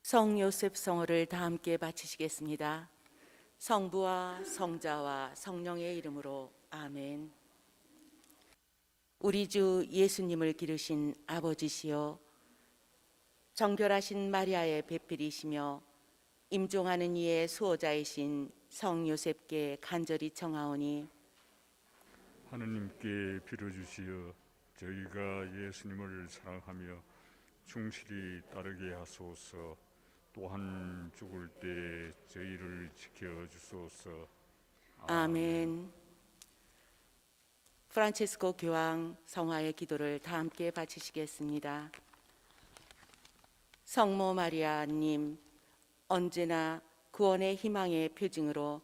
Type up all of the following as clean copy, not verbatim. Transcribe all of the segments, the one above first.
성요셉 성호를 다 함께 바치시겠습니다. 성부와 성자와 성령의 이름으로 아멘. 우리 주 예수님을 기르신 아버지시여, 정결하신 마리아의 배필이시며 임종하는 이의 수호자이신 성요셉께 간절히 청하오니 하느님께 빌어주시어 저희가 예수님을 사랑하며 충실히 따르게 하소서. 또한 죽을 때 저희를 지켜주소서. 아멘. 프란치스코 교황 성화의 기도를 다 함께 바치시겠습니다. 성모 마리아님, 언제나 구원의 희망의 표징으로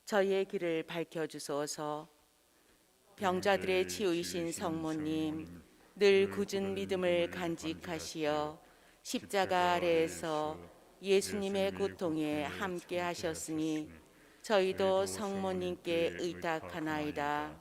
저희의 길을 밝혀주소서. 병자들의 치유이신 성모님, 늘 굳은 믿음을 간직하시어 십자가 아래에서 예수님의 고통에 함께 하셨으니 저희도 성모님께 의탁하나이다.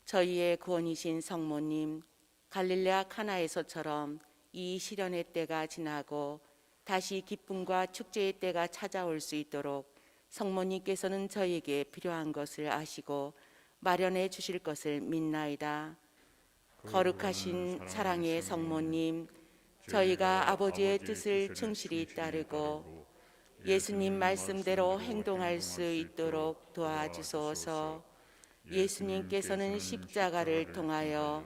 저희의 구원이신 성모님, 갈릴레아 카나에서처럼 이 시련의 때가 지나고 다시 기쁨과 축제의 때가 찾아올 수 있도록 성모님께서는 저희에게 필요한 것을 아시고 마련해 주실 것을 믿나이다. 거룩하신 사랑의 성모님, 저희가 아버지의 뜻을 충실히 따르고 예수님 말씀대로 행동할 수 있도록 도와주소서. 예수님께서는 십자가를 통하여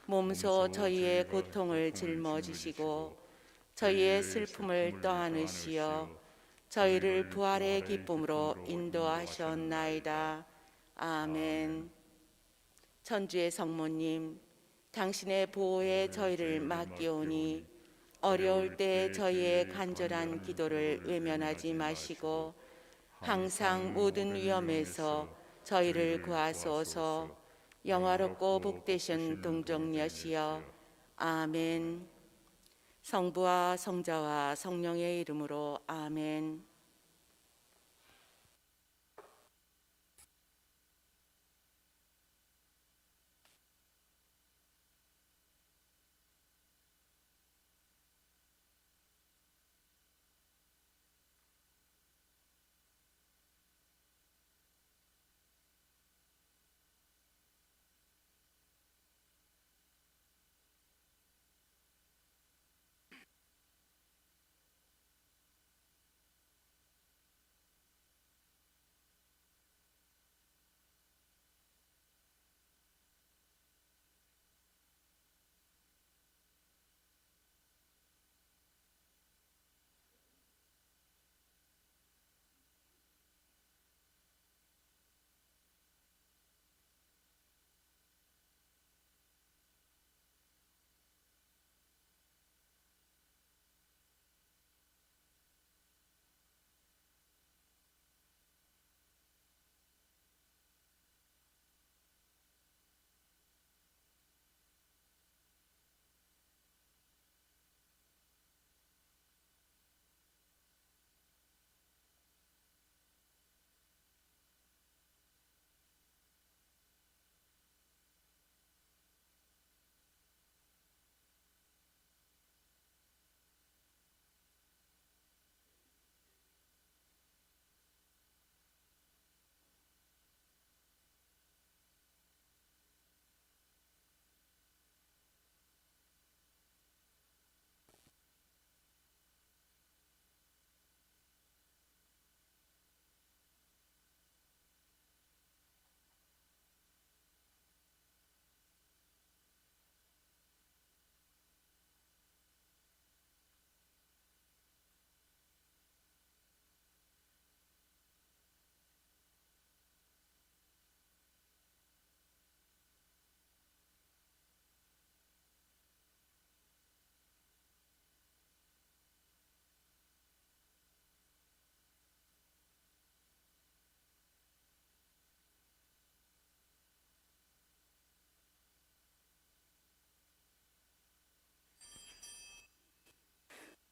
몸소 저희의 고통을 짊어지시고 저희의 슬픔을 떠안으시어 저희를 부활의 기쁨으로 인도하셨나이다. 아멘. 천주의 성모님, 당신의 보호에 저희를 맡기오니 어려울 때 저희의 간절한 기도를 외면하지 마시고 항상 모든 위험에서 저희를 구하소서. 영화롭고 복되신 동정녀시여. 아멘. 성부와 성자와 성령의 이름으로 아멘.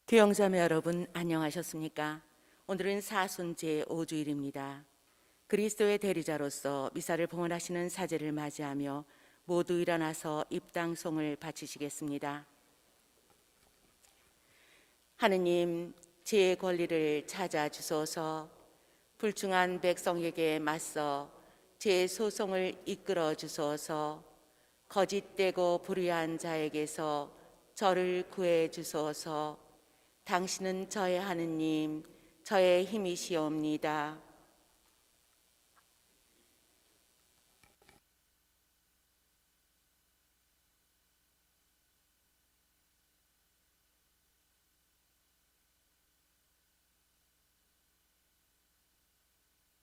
교영자매 여러분, 안녕하셨습니까? 오늘은 사순 제5주일입니다. 그리스도의 대리자로서 미사를 봉헌하시는 사제를 맞이하며 모두 일어나서 입당송을 바치시겠습니다. 하느님, 제 권리를 찾아 주소서. 불충한 백성에게 맞서 제 소송을 이끌어 주소서. 거짓되고 불의한 자에게서 저를 구해 주소서. 당신은 저의 하느님, 저의 힘이시옵니다.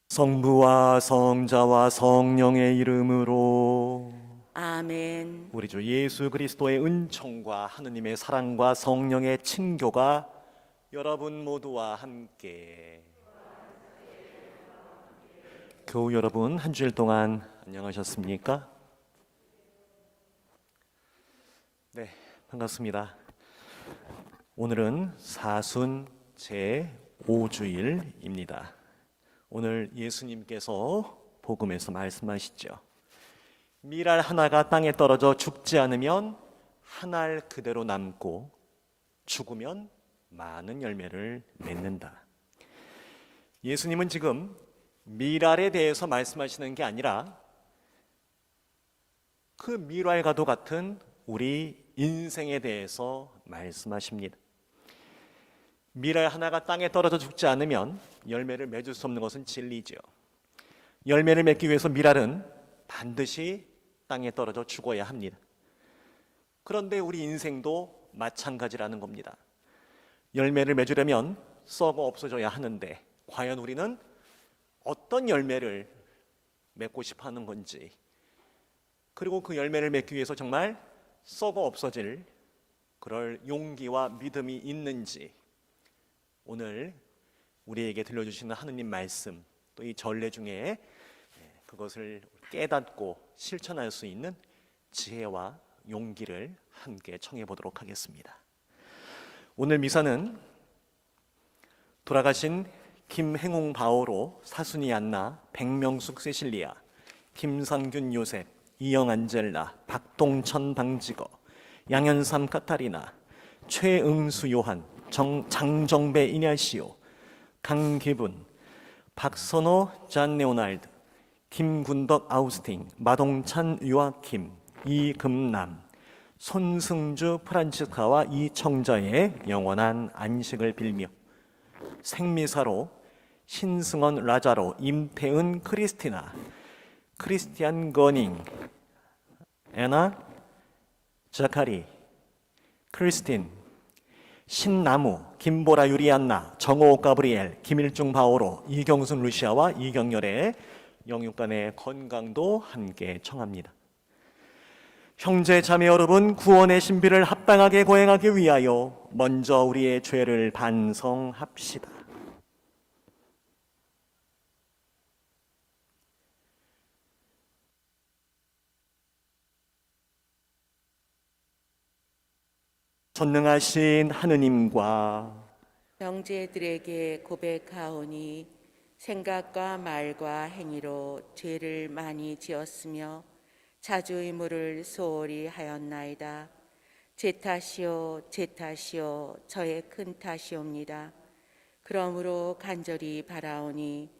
성부와 성자와 성령의 이름으로 아멘. 우리 주 예수 그리스도의 은총과 하느님의 사랑과 성령의 친교가 여러분 모두와 함께. 교우 여러분, 한 주일 동안 안녕하셨습니까? 네, 반갑습니다. 오늘은 사순 제5주일입니다. 오늘 예수님께서 복음에서 말씀하시죠. 밀알 하나가 땅에 떨어져 죽지 않으면 한 알 그대로 남고 죽으면 많은 열매를 맺는다. 예수님은 지금 밀알에 대해서 말씀하시는 게 아니라 그 밀알과도 같은 우리 인생에 대해서 말씀하십니다. 밀알 하나가 땅에 떨어져 죽지 않으면 열매를 맺을 수 없는 것은 진리죠. 열매를 맺기 위해서 밀알은 반드시 땅에 떨어져 죽어야 합니다. 그런데 우리 인생도 마찬가지라는 겁니다. 열매를 맺으려면 썩어 없어져야 하는데 과연 우리는 어떤 열매를 맺고 싶어 하는 건지, 그리고 그 열매를 맺기 위해서 정말 썩어 없어질 그럴 용기와 믿음이 있는지, 오늘 우리에게 들려주시는 하느님 말씀, 또 이 전례 중에 그것을 깨닫고 실천할 수 있는 지혜와 용기를 함께 청해 보도록 하겠습니다. 오늘 미사는 돌아가신 김행웅 바오로, 사순이 안나, 백명숙 세실리아, 김상균 요셉, 이영 안젤라, 박동천 방직어, 양현삼 카타리나, 최응수 요한, 장정배 이냐시오, 강기분, 박선호 잔 레오날드, 김군덕 아우스틴, 마동찬 요아킴, 이금남, 손승주 프란치스카와 이청자의 영원한 안식을 빌며, 생미사로 신승원 라자로, 임태은 크리스티나, 크리스티안 거닝, 애나 자카리, 크리스틴, 신나무, 김보라 유리안나, 정호 가브리엘, 김일중 바오로, 이경순 루시아와 이경열의 영육간의 건강도 함께 청합니다. 형제 자매 여러분, 구원의 신비를 합당하게 거행하기 위하여 먼저 우리의 죄를 반성합시다. 전능하신 하느님과 형제들에게 고백하오니 생각과 말과 행위로 죄를 많이 지었으며 자주 의무를 소홀히 하였나이다. 제 탓이요 제 탓이요 저의 큰 탓이옵니다. 그러므로 간절히 바라오니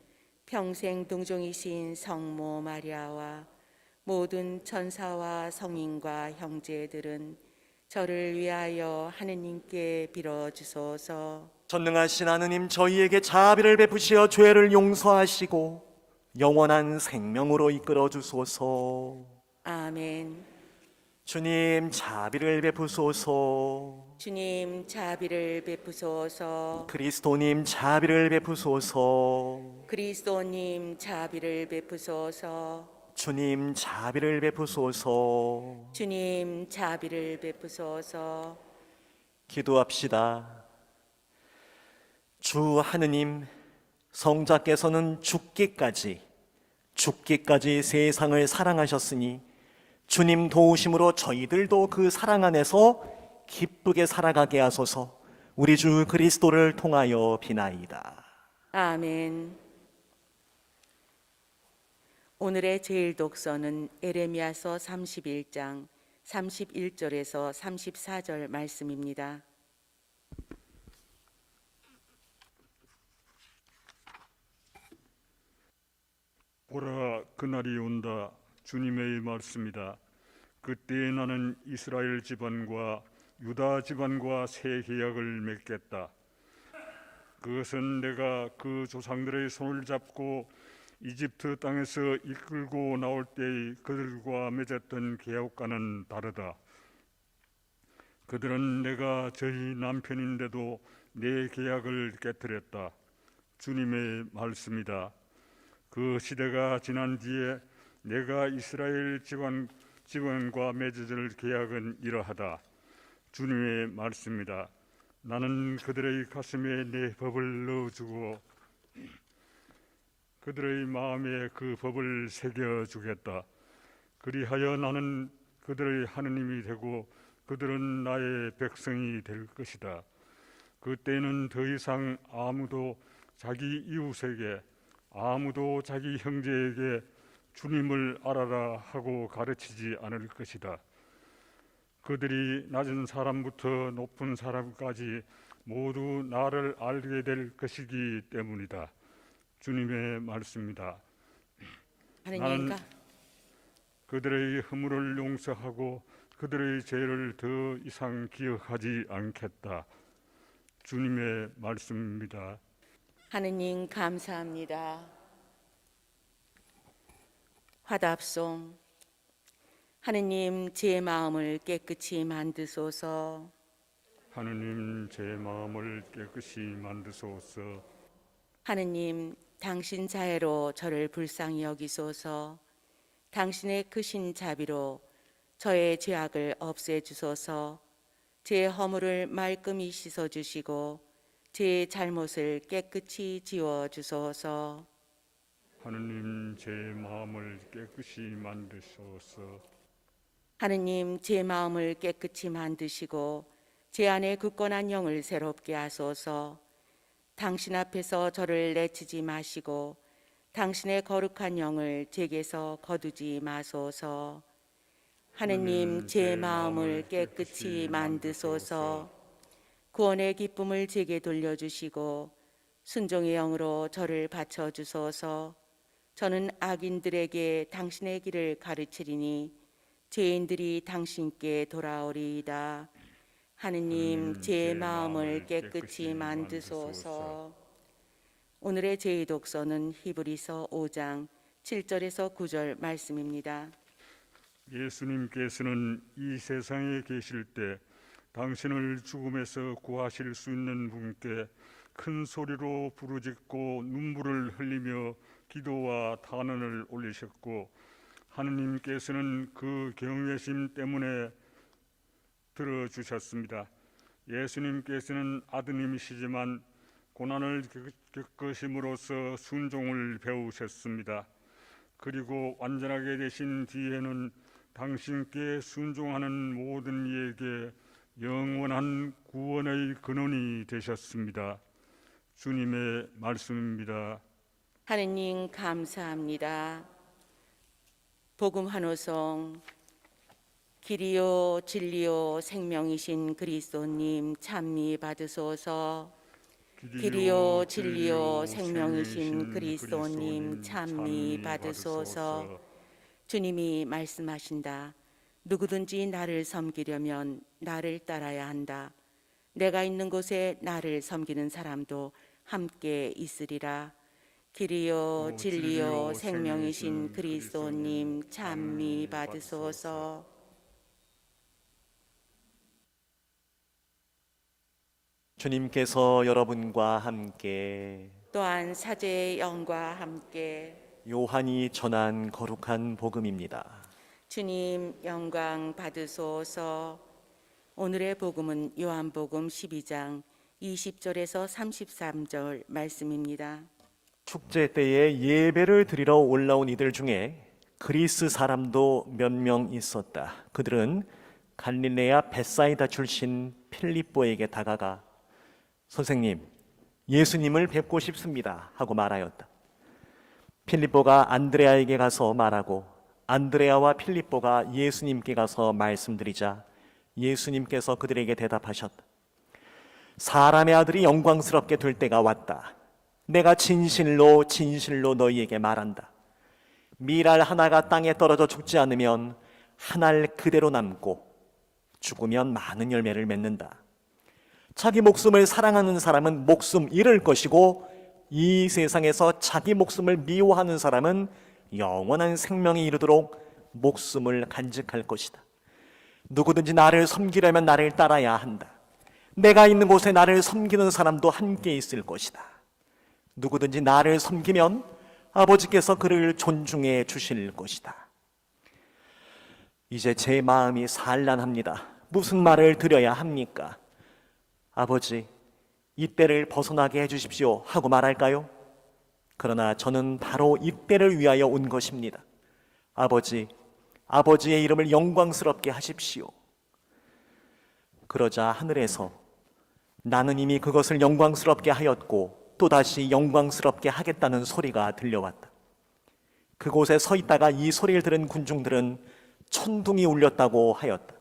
평생 동정이신 성모 마리아와 모든 천사와 성인과 형제들은 저를 위하여 하느님께 빌어주소서. 전능하신 하느님, 저희에게 자비를 베푸시어 죄를 용서하시고 영원한 생명으로 이끌어 주소서. 아멘. 주님, 자비를 베푸소서. 주님 자비를 베푸소서. 그리스도님, 자비를 베푸소서. 그리스도님 자비를 베푸소서. 주님, 자비를 베푸소서. 주님 자비를 베푸소서. 기도합시다. 주 하느님, 성자께서는 죽기까지 세상을 사랑하셨으니 주님 도우심으로 저희들도 그 사랑 안에서 기쁘게 살아가게 하소서. 우리 주 그리스도를 통하여 비나이다. 아멘. 오늘의 제일 독서는 에레미야서 31장 31절에서 34절 말씀입니다. 그날이 온다. 주님의 말씀이다. 그때 나는 이스라엘 집안과 유다 집안과 새 계약을 맺겠다. 그것은 내가 그 조상들의 손을 잡고 이집트 땅에서 이끌고 나올 때의 그들과 맺었던 계약과는 다르다. 그들은 내가 저희 남편인데도 내 계약을 깨뜨렸다. 주님의 말씀이다. 그 시대가 지난 뒤에 내가 이스라엘 집안과 맺어질 계약은 이러하다. 주님의 말씀이다. 나는 그들의 가슴에 내 법을 넣어주고 그들의 마음에 그 법을 새겨주겠다. 그리하여 나는 그들의 하느님이 되고 그들은 나의 백성이 될 것이다. 그때는 더 이상 아무도 자기 이웃에게, 아무도 자기 형제에게 주님을 알아라 하고 가르치지 않을 것이다. 그들이 낮은 사람부터 높은 사람까지 모두 나를 알게 될 것이기 때문이다. 주님의 말씀이다. 하느님, 나는 그들의 허물을 용서하고 그들의 죄를 더 이상 기억하지 않겠다. 주님의 말씀입니다. 하느님 감사합니다. 화답송. 하느님 제 마음을 깨끗이 만드소서. 하느님 제 마음을 깨끗이 만드소서. 하느님 당신 자애로 저를 불쌍히 여기소서. 당신의 크신 자비로 저의 죄악을 없애주소서. 제 허물을 말끔히 씻어주시고 제 잘못을 깨끗이 지워주소서. 하느님 제 마음을 깨끗이 만드소서. 하느님 제 마음을 깨끗이 만드시고 제 안에 굳건한 영을 새롭게 하소서. 당신 앞에서 저를 내치지 마시고 당신의 거룩한 영을 제게서 거두지 마소서. 하느님 제 마음을 깨끗이 만드소서. 구원의 기쁨을 제게 돌려주시고 순종의 영으로 저를 바쳐주소서. 저는 악인들에게 당신의 길을 가르치리니 죄인들이 당신께 돌아오리이다. 하느님 제 마음을 깨끗이 만드소서. 오늘의 제 독서는 히브리서 5장 7절에서 9절 말씀입니다. 예수님께서는 이 세상에 계실 때 당신을 죽음에서 구하실 수 있는 분께 큰 소리로 부르짖고 눈물을 흘리며 기도와 탄원을 올리셨고 하느님께서는 그 경외심 때문에 들어주셨습니다. 예수님께서는 아드님이시지만 고난을 겪으심으로써 순종을 배우셨습니다. 그리고 완전하게 되신 뒤에는 당신께 순종하는 모든 이에게 영원한 구원의 근원이 되셨습니다. 주님의 말씀입니다. 하느님 감사합니다. 복음 환호성. 길이요 진리요 생명이신 그리스도님 찬미 받으소서. 길이요 진리요 생명이신 그리스도님 찬미 받으소서. 주님이 말씀하신다. 누구든지 나를 섬기려면 나를 따라야 한다. 내가 있는 곳에 나를 섬기는 사람도 함께 있으리라. 길이요 진리요 생명이신 그리스도님 찬미 받으소서. 주님께서 여러분과 함께 또한 사제의 영과 함께 요한이 전한 거룩한 복음입니다. 주님 영광 받으소서. 오늘의 복음은 요한복음 12장 20절에서 33절 말씀입니다. 축제 때에 예배를 드리러 올라온 이들 중에 그리스 사람도 몇 명 있었다. 그들은 갈릴레아 벳사이다 출신 필립보에게 다가가 선생님, 예수님을 뵙고 싶습니다 하고 말하였다. 필립보가 안드레아에게 가서 말하고 안드레아와 필립보가 예수님께 가서 말씀드리자 예수님께서 그들에게 대답하셨다. 사람의 아들이 영광스럽게 될 때가 왔다. 내가 진실로 진실로 너희에게 말한다. 밀알 하나가 땅에 떨어져 죽지 않으면 한 알 그대로 남고 죽으면 많은 열매를 맺는다. 자기 목숨을 사랑하는 사람은 목숨 잃을 것이고 이 세상에서 자기 목숨을 미워하는 사람은 영원한 생명에 이르도록 목숨을 간직할 것이다. 누구든지 나를 섬기려면 나를 따라야 한다. 내가 있는 곳에 나를 섬기는 사람도 함께 있을 것이다. 누구든지 나를 섬기면 아버지께서 그를 존중해 주실 것이다. 이제 제 마음이 산란합니다. 무슨 말을 드려야 합니까? 아버지, 이 때를 벗어나게 해주십시오 하고 말할까요? 그러나 저는 바로 이 때를 위하여 온 것입니다. 아버지, 아버지의 이름을 영광스럽게 하십시오. 그러자 하늘에서 나는 이미 그것을 영광스럽게 하였고 또다시 영광스럽게 하겠다는 소리가 들려왔다. 그곳에 서 있다가 이 소리를 들은 군중들은 천둥이 울렸다고 하였다.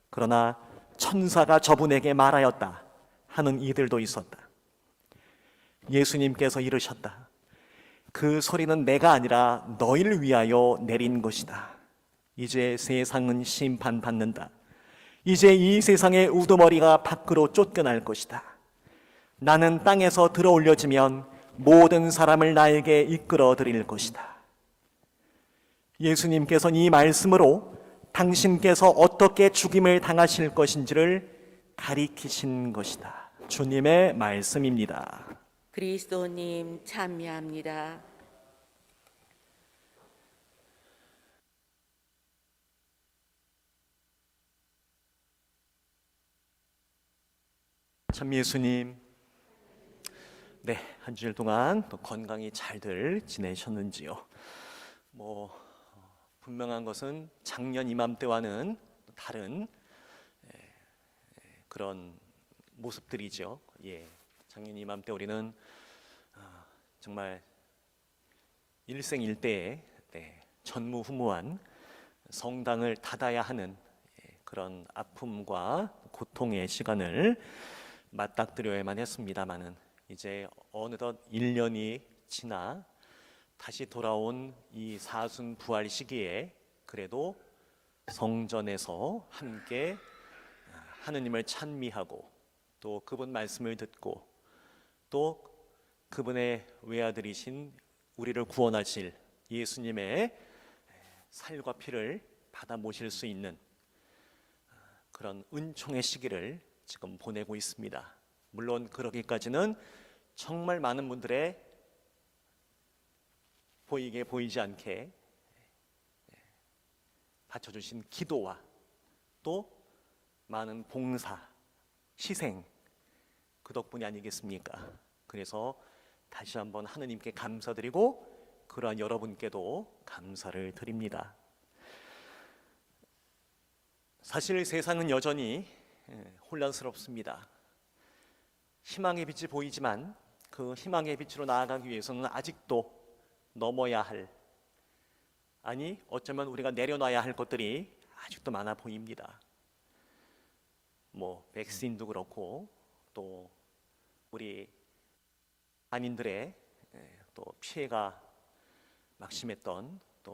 그러나 천사가 저분에게 말하였다 하는 이들도 있었다. 예수님께서 이르셨다. 그 소리는 내가 아니라 너희를 위하여 내린 것이다. 이제 세상은 심판받는다. 이제 이 세상의 우두머리가 밖으로 쫓겨날 것이다. 나는 땅에서 들어 올려지면 모든 사람을 나에게 이끌어 드릴 것이다. 예수님께서는 이 말씀으로 당신께서 어떻게 죽임을 당하실 것인지를 가리키신 것이다. 주님의 말씀입니다. 그리스도님 찬미합니다. 참 예수님, 네, 한 주일 동안 또 건강히 잘들 지내셨는지요? 분명한 것은 작년 이맘때와는 다른 그런 모습들이죠. 작년 이맘때 우리는 정말 일생일대에 전무후무한 성당을 닫아야 하는 그런 아픔과 고통의 시간을 맞닥뜨려야만 했습니다마는 이제 어느덧 1년이 지나 다시 돌아온 이 사순 부활 시기에 그래도 성전에서 함께 하느님을 찬미하고 또 그분 말씀을 듣고 또 그분의 외아들이신 우리를 구원하실 예수님의 살과 피를 받아 모실 수 있는 그런 은총의 시기를 지금 보내고 있습니다. 물론 그러기까지는 정말 많은 분들의 보이게 보이지 않게 바쳐주신 기도와 또 많은 봉사, 희생 그 덕분이 아니겠습니까? 그래서 다시 한번 하느님께 감사드리고 그러한 여러분께도 감사를 드립니다. 사실 세상은 여전히 혼란스럽습니다. 희망의 빛이 보이지만 그 희망의 빛으로 나아가기 위해서는 아직도 넘어야 할, 아니 어쩌면 우리가 내려놔야 할 것들이 아직도 많아 보입니다. 백신도 그렇고 또 우리 한인들의 또 피해가 막심했던 또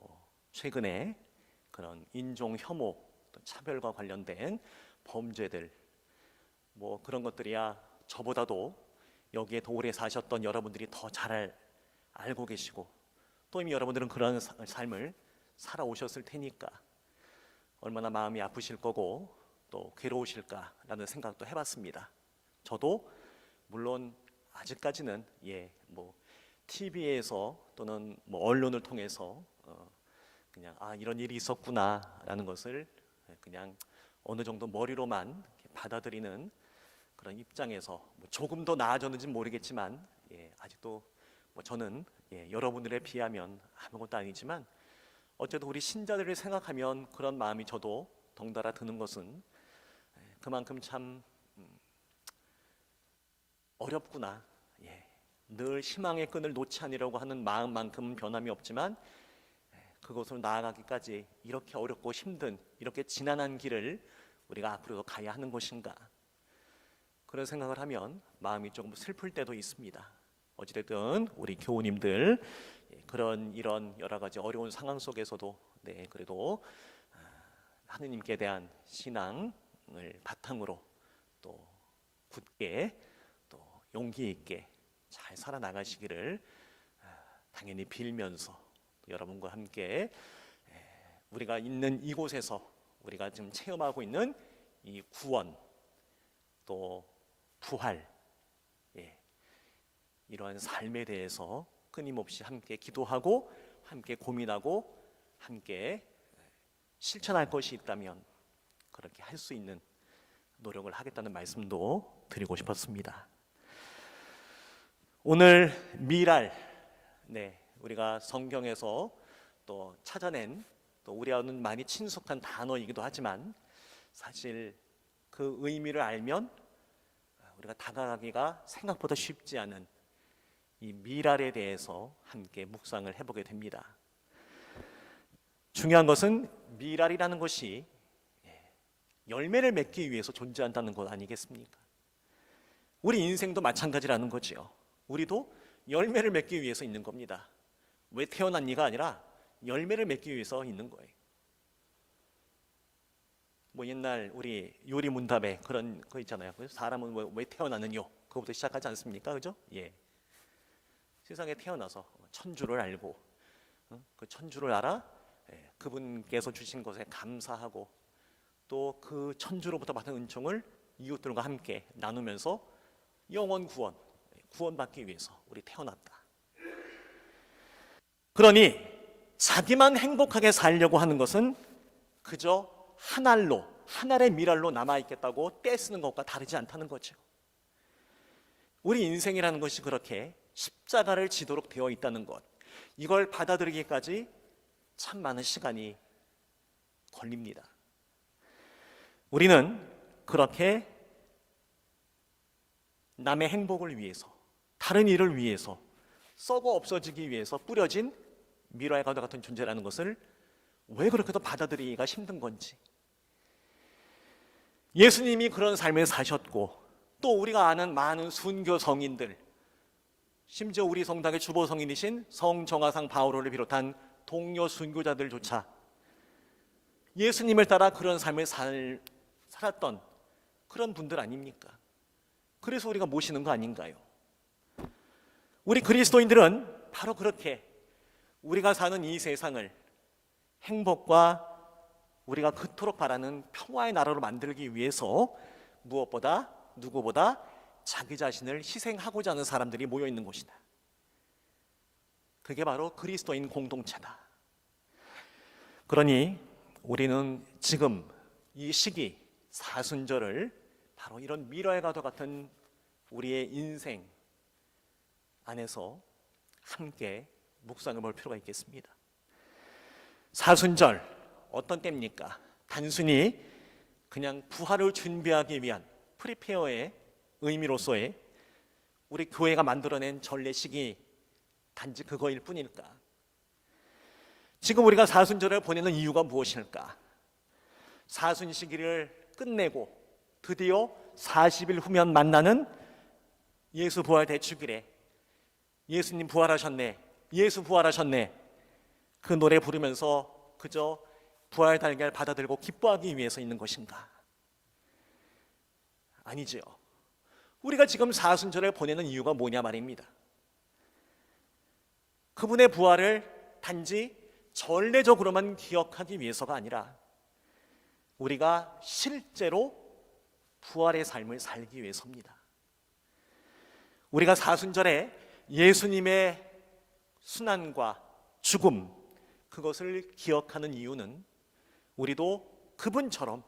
최근에 그런 인종 혐오, 또 차별과 관련된 범죄들 그런 것들이야 저보다도 여기에 더 오래 사셨던 여러분들이 더 잘 알고 계시고 또 이미 여러분들은 그런 삶을 살아오셨을 테니까 얼마나 마음이 아프실 거고 또 괴로우실까라는 생각도 해봤습니다. 저도 물론 아직까지는 TV에서 또는 언론을 통해서 그냥 이런 일이 있었구나라는 것을 그냥 어느 정도 머리로만 받아들이는 그런 입장에서 조금 더 나아졌는지는 모르겠지만 아직도 저는 여러분들에 비하면 아무것도 아니지만 어쨌든 우리 신자들을 생각하면 그런 마음이 저도 덩달아 드는 것은 그만큼 참 어렵구나. 늘 희망의 끈을 놓지 않으려고 하는 마음만큼은 변함이 없지만 그것으로 나아가기까지 이렇게 어렵고 힘든 이렇게 지난한 길을 우리가 앞으로도 가야 하는 것인가, 그런 생각을 하면 마음이 조금 슬플 때도 있습니다. 어찌됐든 우리 교우님들 그런 이런 여러 가지 어려운 상황 속에서도 그래도 하느님께 대한 신앙을 바탕으로 또 굳게 또 용기 있게 잘 살아나가시기를 당연히 빌면서 여러분과 함께 우리가 있는 이곳에서 우리가 지금 체험하고 있는 이 구원 또 부활 이러한 삶에 대해서 끊임없이 함께 기도하고 함께 고민하고 함께 실천할 것이 있다면 그렇게 할 수 있는 노력을 하겠다는 말씀도 드리고 싶었습니다. 오늘 미랄 우리가 성경에서 또 찾아낸 또 우리와는 많이 친숙한 단어이기도 하지만 사실 그 의미를 알면 우리가 다가가기가 생각보다 쉽지 않은 이 미랄에 대해서 함께 묵상을 해보게 됩니다. 중요한 것은 미랄이라는 것이 열매를 맺기 위해서 존재한다는 것 아니겠습니까? 우리 인생도 마찬가지라는 거지요. 우리도 열매를 맺기 위해서 있는 겁니다. 왜 태어났니가 아니라 열매를 맺기 위해서 있는 거예요. 뭐 옛날 우리 요리 문답에 그런 거 있잖아요. 사람은 왜 태어나느냐? 그거부터 시작하지 않습니까? 그죠? 세상에 태어나서 천주를 알고 그 천주를 알아 그분께서 주신 것에 감사하고 또 그 천주로부터 받은 은총을 이웃들과 함께 나누면서 영원 구원받기 위해서 우리 태어났다. 그러니 자기만 행복하게 살려고 하는 것은 그저 한 알의 미랄로 남아있겠다고 떼쓰는 것과 다르지 않다는 거죠. 우리 인생이라는 것이 그렇게 십자가를 지도록 되어 있다는 것, 이걸 받아들이기까지 참 많은 시간이 걸립니다. 우리는 그렇게 남의 행복을 위해서, 다른 일을 위해서, 썩어 없어지기 위해서 뿌려진 미랄 가루 같은 존재라는 것을 왜 그렇게도 받아들이기가 힘든 건지, 예수님이 그런 삶을 사셨고 또 우리가 아는 많은 순교 성인들, 심지어 우리 성당의 주보 성인이신 성정화상 바오로를 비롯한 동료 순교자들조차 예수님을 따라 그런 삶을 살았던 그런 분들 아닙니까? 그래서 우리가 모시는 거 아닌가요? 우리 그리스도인들은 바로 그렇게 우리가 사는 이 세상을 행복과 우리가 그토록 바라는 평화의 나라로 만들기 위해서 무엇보다 누구보다 자기 자신을 희생하고자 하는 사람들이 모여 있는 곳이다. 그게 바로 그리스도인 공동체다. 그러니 우리는 지금 이 시기 사순절을 바로 이런 미랄과도 같은 우리의 인생 안에서 함께 묵상해 볼 필요가 있겠습니다. 사순절 어떤 때입니까? 단순히 그냥 부활을 준비하기 위한 프리페어의 의미로서의 우리 교회가 만들어낸 전례식이 단지 그거일 뿐일까? 지금 우리가 사순절을 보내는 이유가 무엇일까? 사순 시기를 끝내고 드디어 40일 후면 만나는 예수 부활 대축일에 예수님 부활하셨네, 예수 부활하셨네, 그 노래 부르면서 그저 부활 달걀 받아들고 기뻐하기 위해서 있는 것인가? 아니지요. 우리가 지금 사순절을 보내는 이유가 뭐냐 말입니다. 그분의 부활을 단지 전례적으로만 기억하기 위해서가 아니라 우리가 실제로 부활의 삶을 살기 위해서입니다. 우리가 사순절에 예수님의 순환과 죽음, 그것을 기억하는 이유는 우리도 그분처럼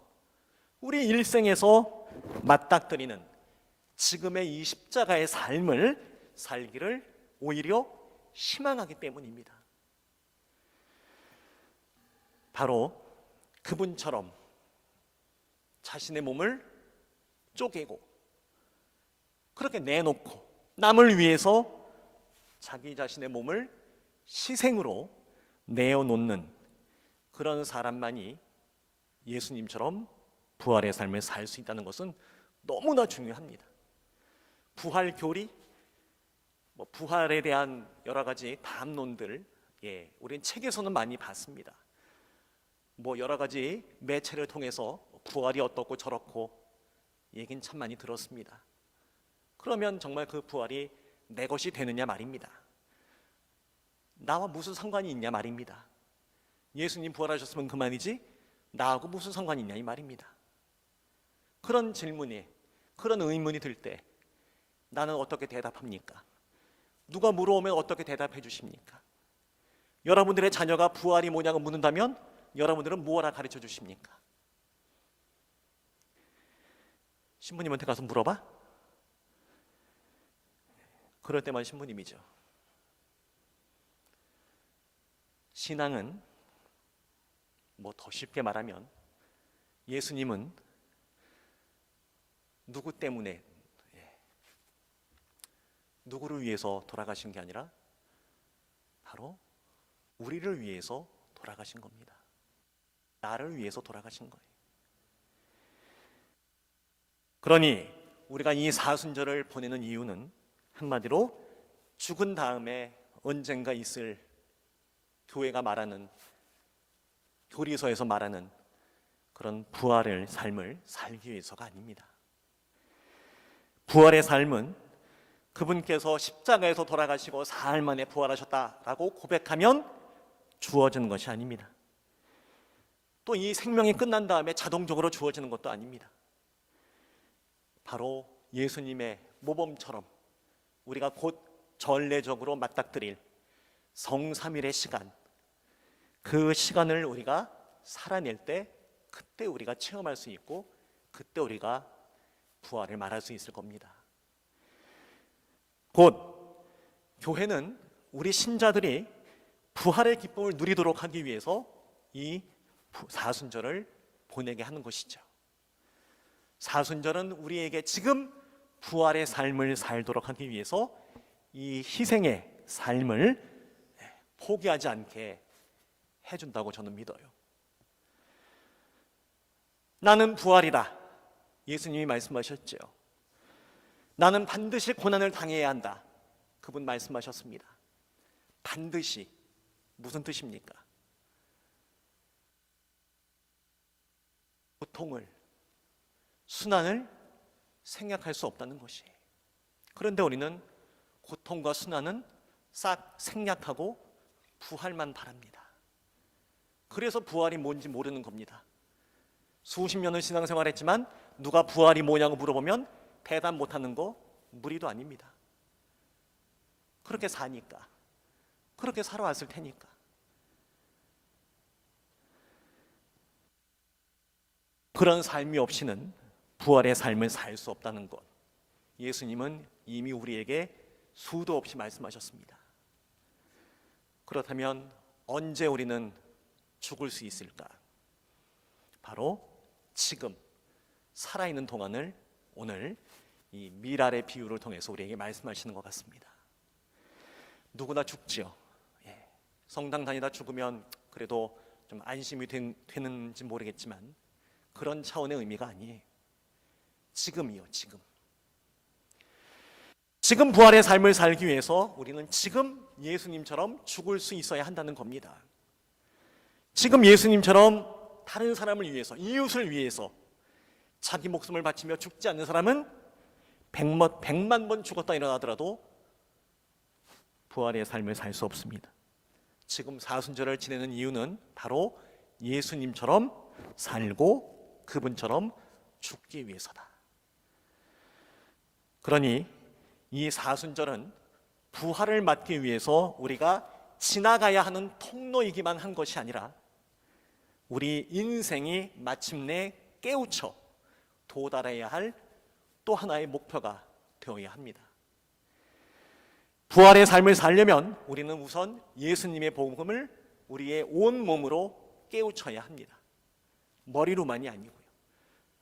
우리 일생에서 맞닥뜨리는 지금의 이 십자가의 삶을 살기를 오히려 희망하기 때문입니다. 바로 그분처럼 자신의 몸을 쪼개고 그렇게 내놓고 남을 위해서 자기 자신의 몸을 희생으로 내어놓는 그런 사람만이 예수님처럼 부활의 삶을 살 수 있다는 것은 너무나 중요합니다. 부활 교리, 부활에 대한 여러 가지 담론들, 우리는 책에서는 많이 봤습니다. 여러 가지 매체를 통해서 부활이 어떻고 저렇고 얘기는 참 많이 들었습니다. 그러면 정말 그 부활이 내 것이 되느냐 말입니다. 나와 무슨 상관이 있냐 말입니다. 예수님 부활하셨으면 그만이지 나하고 무슨 상관이 있냐 이 말입니다. 그런 질문이, 그런 의문이 들 때 나는 어떻게 대답합니까? 누가 물어오면 어떻게 대답해 주십니까? 여러분들의 자녀가 부활이 뭐냐고 묻는다면 여러분들은 무엇라 가르쳐 주십니까? 신부님한테 가서 물어봐? 그럴 때만 신부님이죠. 신앙은 더 쉽게 말하면 예수님은 누구 때문에, 누구를 위해서 돌아가신 게 아니라 바로 우리를 위해서 돌아가신 겁니다. 나를 위해서 돌아가신 거예요. 그러니 우리가 이 사순절을 보내는 이유는 한마디로 죽은 다음에 언젠가 있을 교회가 말하는, 교리서에서 말하는 그런 부활의 삶을 살기 위해서가 아닙니다. 부활의 삶은 그분께서 십자가에서 돌아가시고 사흘 만에 부활하셨다라고 고백하면 주어지는 것이 아닙니다. 또 이 생명이 끝난 다음에 자동적으로 주어지는 것도 아닙니다. 바로 예수님의 모범처럼 우리가 곧 전례적으로 맞닥뜨릴 성삼일의 시간, 그 시간을 우리가 살아낼 때 그때 우리가 체험할 수 있고 그때 우리가 부활을 말할 수 있을 겁니다. 곧 교회는 우리 신자들이 부활의 기쁨을 누리도록 하기 위해서 이 사순절을 보내게 하는 것이죠. 사순절은 우리에게 지금 부활의 삶을 살도록 하기 위해서 이 희생의 삶을 포기하지 않게 해준다고 저는 믿어요. 나는 부활이다. 예수님이 말씀하셨죠. 나는 반드시 고난을 당해야 한다. 그분 말씀하셨습니다. 반드시 무슨 뜻입니까? 고통을, 순환을 생략할 수 없다는 것이에요. 그런데 우리는 고통과 순환은 싹 생략하고 부활만 바랍니다. 그래서 부활이 뭔지 모르는 겁니다. 수십 년을 신앙생활했지만 누가 부활이 뭐냐고 물어보면 대답 못하는 거 무리도 아닙니다. 그렇게 사니까, 그렇게 살아왔을 테니까. 그런 삶이 없이는 부활의 삶을 살 수 없다는 것, 예수님은 이미 우리에게 수도 없이 말씀하셨습니다. 그렇다면 언제 우리는 죽을 수 있을까? 바로 지금 살아있는 동안을 오늘 이 밀알의 비유를 통해서 우리에게 말씀하시는 것 같습니다. 누구나 죽지요. 성당 다니다 죽으면 그래도 좀 안심이 되는지 모르겠지만 그런 차원의 의미가 아니에요. 지금이요, 지금. 지금 부활의 삶을 살기 위해서 우리는 지금 예수님처럼 죽을 수 있어야 한다는 겁니다. 지금 예수님처럼 다른 사람을 위해서, 이웃을 위해서 자기 목숨을 바치며 죽지 않는 사람은 100만 번 죽었다 일어나더라도 부활의 삶을 살 수 없습니다. 지금 사순절을 지내는 이유는 바로 예수님처럼 살고 그분처럼 죽기 위해서다. 그러니 이 사순절은 부활을 맞기 위해서 우리가 지나가야 하는 통로이기만 한 것이 아니라 우리 인생이 마침내 깨우쳐 도달해야 할 또 하나의 목표가 되어야 합니다. 부활의 삶을 살려면 우리는 우선 예수님의 복음을 우리의 온 몸으로 깨우쳐야 합니다. 머리로만이 아니고요.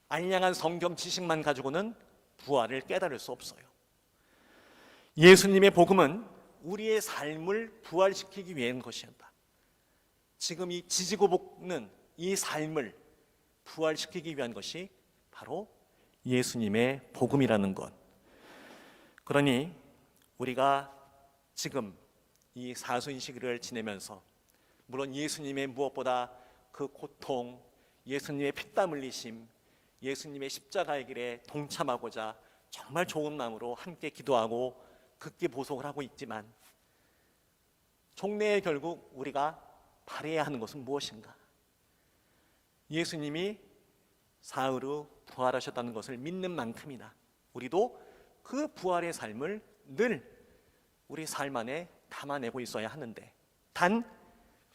알량한 성경 지식만 가지고는 부활을 깨달을 수 없어요. 예수님의 복음은 우리의 삶을 부활시키기 위한 것이었다. 지금 이 지지고 볶는 이 삶을 부활시키기 위한 것이 바로 예수님의 복음이라는 것. 그러니 우리가 지금 이 사순시기를 지내면서 물론 예수님의 무엇보다 그 고통, 예수님의 피땀 흘리심, 예수님의 십자가의 길에 동참하고자 정말 좋은 마음으로 함께 기도하고 극기 보속을 하고 있지만 종래에 결국 우리가 바라야 하는 것은 무엇인가? 예수님이 사흘 후 부활하셨다는 것을 믿는 만큼이나 우리도 그 부활의 삶을 늘 우리 삶 안에 담아내고 있어야 하는데, 단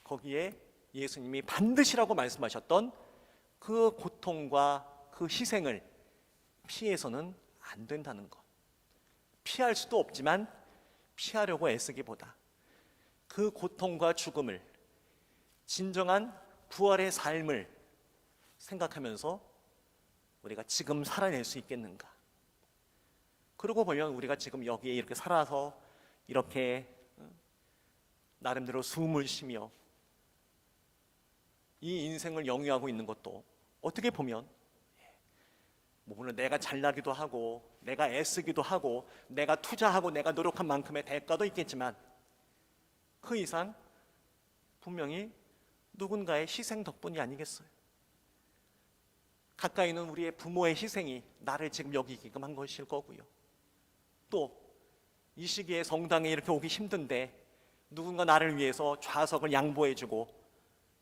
거기에 예수님이 반드시라고 말씀하셨던 그 고통과 그 희생을 피해서는 안 된다는 것. 피할 수도 없지만 피하려고 애쓰기보다 그 고통과 죽음을, 진정한 부활의 삶을 생각하면서 우리가 지금 살아낼 수 있겠는가? 그러고 보면 우리가 지금 여기에 이렇게 살아서 이렇게 나름대로 숨을 쉬며 이 인생을 영위하고 있는 것도 어떻게 보면 물론 내가 잘나기도 하고 내가 애쓰기도 하고 내가 투자하고 내가 노력한 만큼의 대가도 있겠지만 그 이상 분명히 누군가의 희생 덕분이 아니겠어요? 가까이 있는 우리의 부모의 희생이 나를 지금 여기 있게끔 한 것일 거고요. 또 이 시기에 성당에 이렇게 오기 힘든데 누군가 나를 위해서 좌석을 양보해주고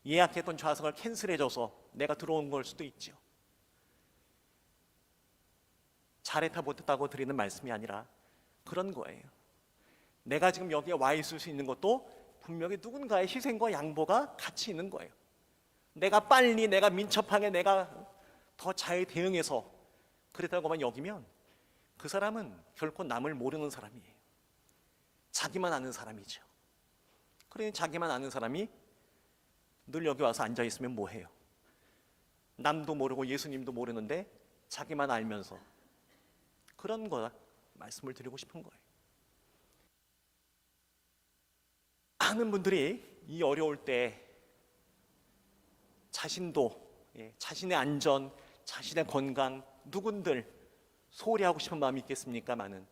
예약했던 좌석을 캔슬해줘서 내가 들어온 걸 수도 있죠. 잘했다 못했다고 드리는 말씀이 아니라 그런 거예요. 내가 지금 여기에 와 있을 수 있는 것도 분명히 누군가의 희생과 양보가 같이 있는 거예요. 내가 빨리, 내가 민첩하게, 내가 더 잘 대응해서 그랬다고만 여기면 그 사람은 결코 남을 모르는 사람이에요. 자기만 아는 사람이죠. 그러니 자기만 아는 사람이 늘 여기 와서 앉아 있으면 뭐해요? 남도 모르고 예수님도 모르는데 자기만 알면서, 그런 거 말씀을 드리고 싶은 거예요. 많은 분들이 이 어려울 때 자신도, 자신의 안전, 자신의 건강, 누군들 소홀히 하고 싶은 마음이 있겠습니까마는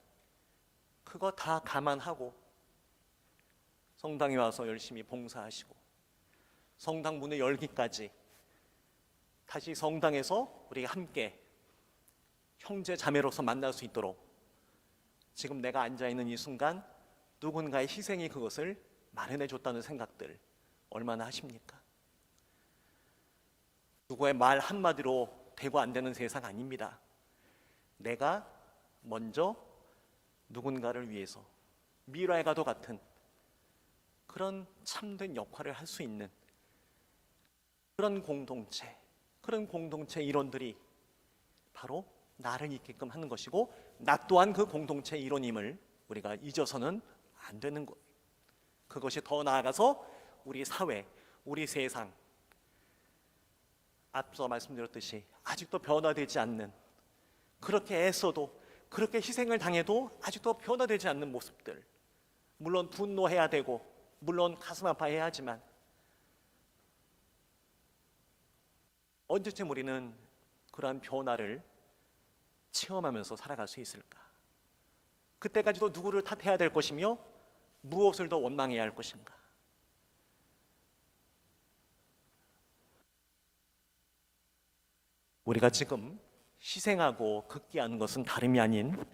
그거 다 감안하고 성당에 와서 열심히 봉사하시고 성당 문을 열기까지 다시 성당에서 우리가 함께 형제 자매로서 만날 수 있도록 지금 내가 앉아있는 이 순간 누군가의 희생이 그것을 마련해 줬다는 생각들 얼마나 하십니까? 누구의 말 한마디로 되고 안 되는 세상 아닙니다. 내가 먼저 누군가를 위해서 미라에가도 같은 그런 참된 역할을 할 수 있는 그런 공동체 일원들이 바로 나를 있게끔 하는 것이고, 나 또한 그 공동체 일원임을 우리가 잊어서는 안 되는 거예요. 그것이 더 나아가서 우리 사회, 우리 세상, 앞서 말씀드렸듯이 아직도 변화되지 않는, 그렇게 애써도 그렇게 희생을 당해도 아직도 변화되지 않는 모습들, 물론 분노해야 되고 물론 가슴 아파해야 하지만 언제쯤 우리는 그러한 변화를 체험하면서 살아갈 수 있을까? 그때까지도 누구를 탓해야 될 것이며 무엇을 더 원망해야 할 것인가? 우리가 지금 희생하고 극기하는 것은 다름이 아닌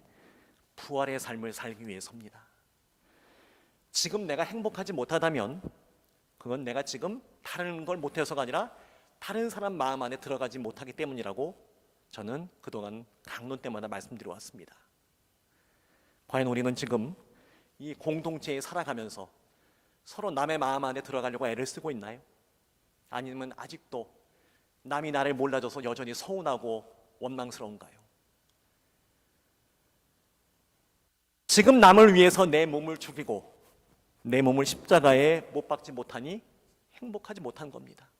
부활의 삶을 살기 위해서입니다. 지금 내가 행복하지 못하다면 그건 내가 지금 다른 걸 못해서가 아니라 다른 사람 마음 안에 들어가지 못하기 때문이라고 저는 그동안 강론 때마다 말씀드려 왔습니다. 과연 우리는 지금 이 공동체에 살아가면서 서로 남의 마음 안에 들어가려고 애를 쓰고 있나요? 아니면 아직도 남이 나를 몰라줘서 여전히 서운하고 원망스러운가요? 지금 남을 위해서 내 몸을 죽이고 내 몸을 십자가에 못 박지 못하니 행복하지 못한 겁니다.